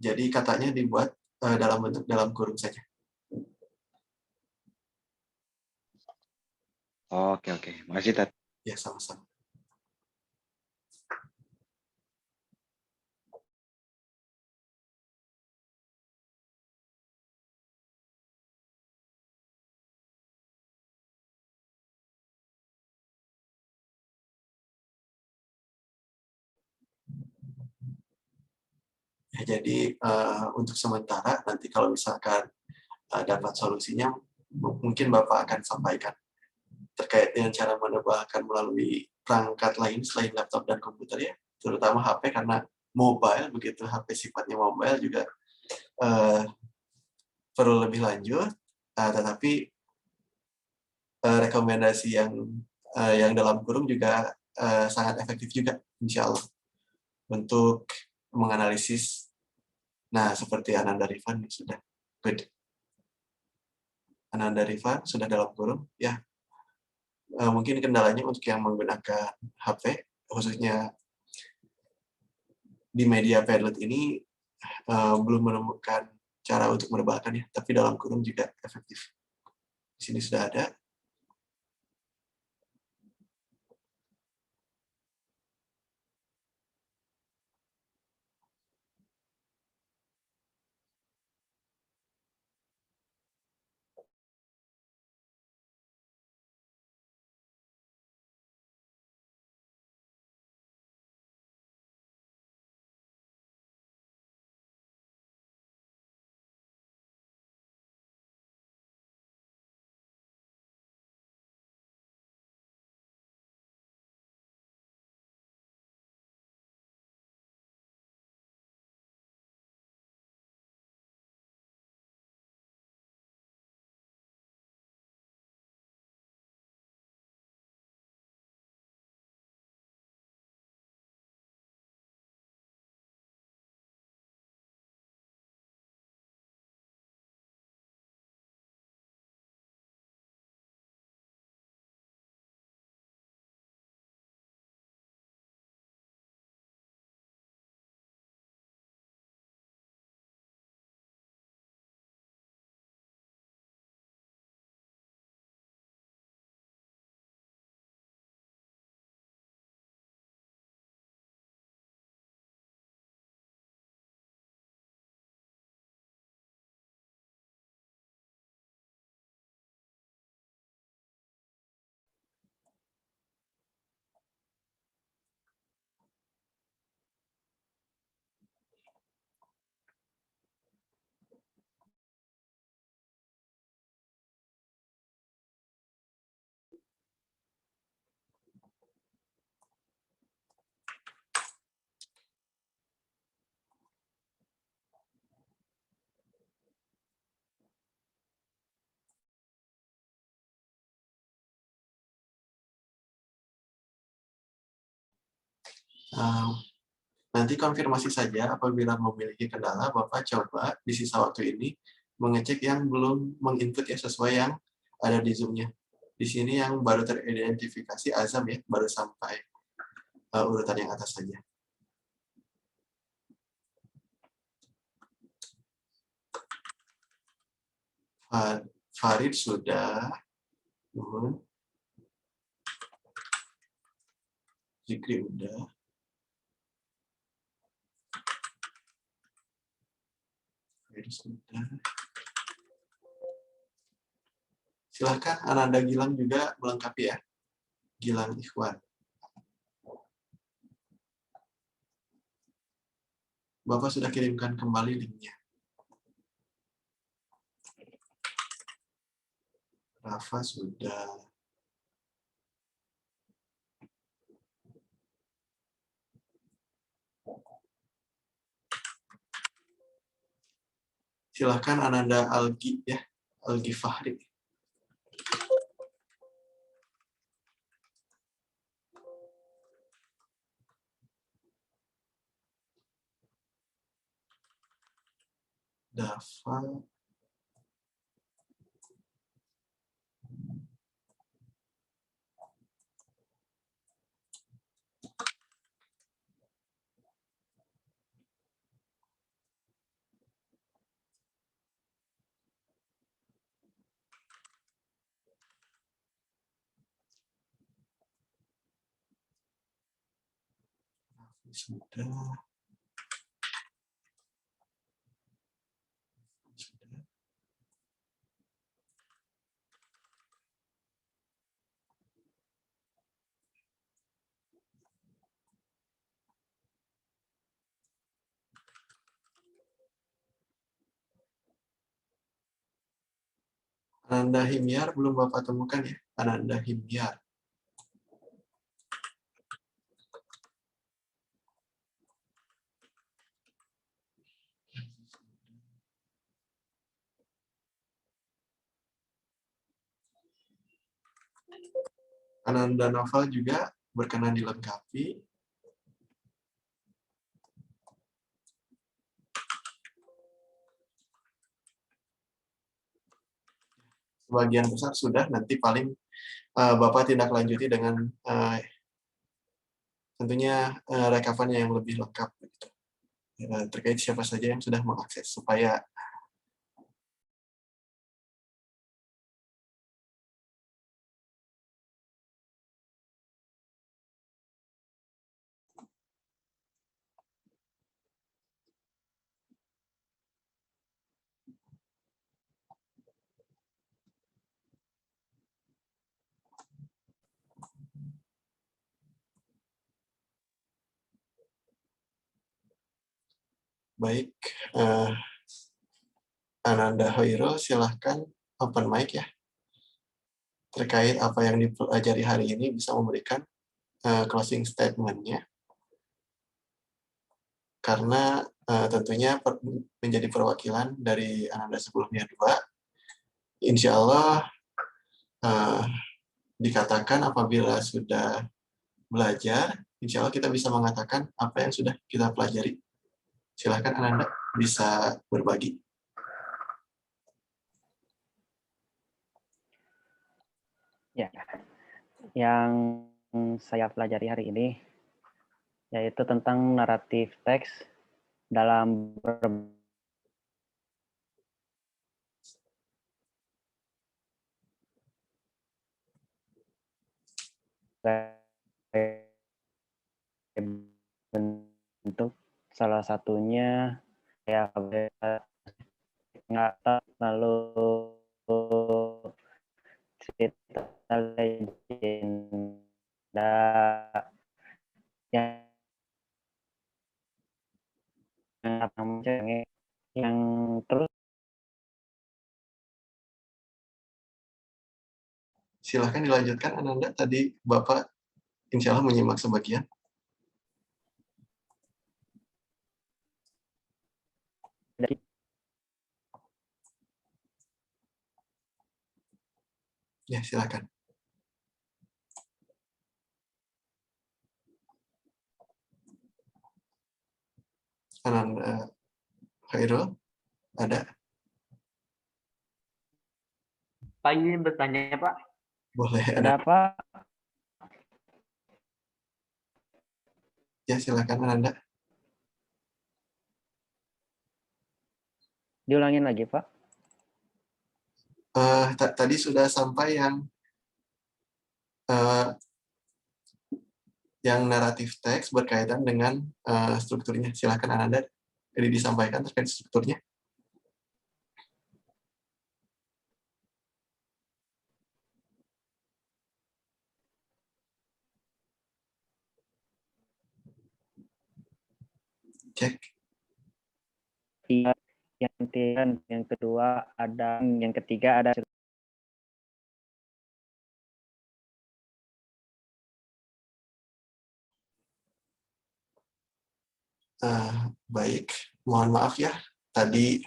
Jadi katanya dibuat dalam bentuk dalam kurung saja. Oke. Makasih, Tet. Ya, sama-sama. Ya, jadi untuk sementara nanti kalau misalkan dapat solusinya, mungkin Bapak akan sampaikan terkait dengan cara menebakkan melalui perangkat lain selain laptop dan komputer ya, terutama HP karena mobile, begitu HP sifatnya mobile juga perlu lebih lanjut, tetapi rekomendasi yang dalam kurung juga sangat efektif juga, insya Allah, untuk menganalisis. Nah, seperti Ananda Rifan sudah good. Ananda Rifan sudah dalam kurung, ya. Mungkin kendalanya untuk yang menggunakan HP, khususnya di media Padlet ini belum menemukan cara untuk menebalkannya, tapi dalam kurung juga efektif. Di sini sudah ada. Nanti konfirmasi saja apabila memiliki kendala, Bapak coba di sisa waktu ini mengecek yang belum menginput ya sesuai yang ada di Zoom-nya. Di sini yang baru teridentifikasi Azam ya, baru sampai urutan yang atas saja. Farid sudah, Zikri udah, Farid sudah. Silahkan Ananda Gilang juga melengkapi ya, Gilang Ikhwan. Bapak sudah kirimkan kembali linknya. Rafa sudah. Silahkan Ananda Algi ya, Algi Fahri. Dava. Sudah. Ananda Himyar belum Bapak temukan ya, Ananda Himyar. Ananda Novel juga berkenan dilengkapi. sebagian besar sudah, nanti paling Bapak tindak lanjuti dengan tentunya rekapannya yang lebih lengkap gitu. Terkait siapa saja yang sudah mengakses supaya baik. Ananda Hoirul, silahkan open mic ya. Terkait apa yang dipelajari hari ini bisa memberikan closing statement-nya. Karena tentunya menjadi perwakilan dari Ananda sebelumnya 2. Insya Allah dikatakan apabila sudah belajar, insya Allah kita bisa mengatakan apa yang sudah kita pelajari. Silahkan Ananda bisa berbagi. Ya, yang saya pelajari hari ini yaitu tentang naratif teks dalam berbagai bentuk. Salah satunya ya ngata, lalu cerita legenda yang apa namanya, yang terus Silahkan dilanjutkan Ananda. Tadi Bapak insya Allah menyimak sebagian. Ya, silakan. Ananda Khairul, ada? Pak ingin bertanya Pak. Boleh, ada ada. apa? Ya, silakan Ananda. Diulangin lagi, Pak. Tadi sudah sampai yang naratif teks berkaitan dengan strukturnya. Silakan Ananda, jadi disampaikan terkait strukturnya. Cek. Yang kedua ada, yang ketiga ada. Baik, mohon maaf ya. Tadi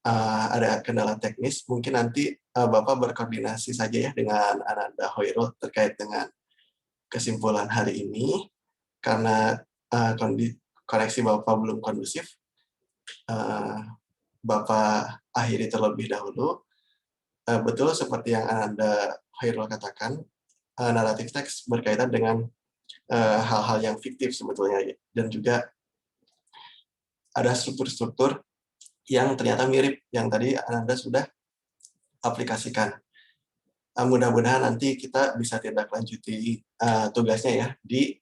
ada kendala teknis. Mungkin nanti Bapak berkoordinasi saja ya dengan Ananda Hoirul terkait dengan kesimpulan hari ini. Karena koneksi Bapak belum kondusif, Bapak akhiri terlebih dahulu. Betul seperti yang Ananda Hoirul katakan, naratif teks berkaitan dengan hal-hal yang fiktif sebetulnya, dan juga ada struktur-struktur yang ternyata mirip yang tadi Ananda sudah aplikasikan. Mudah-mudahan nanti kita bisa tindak lanjuti tugasnya ya di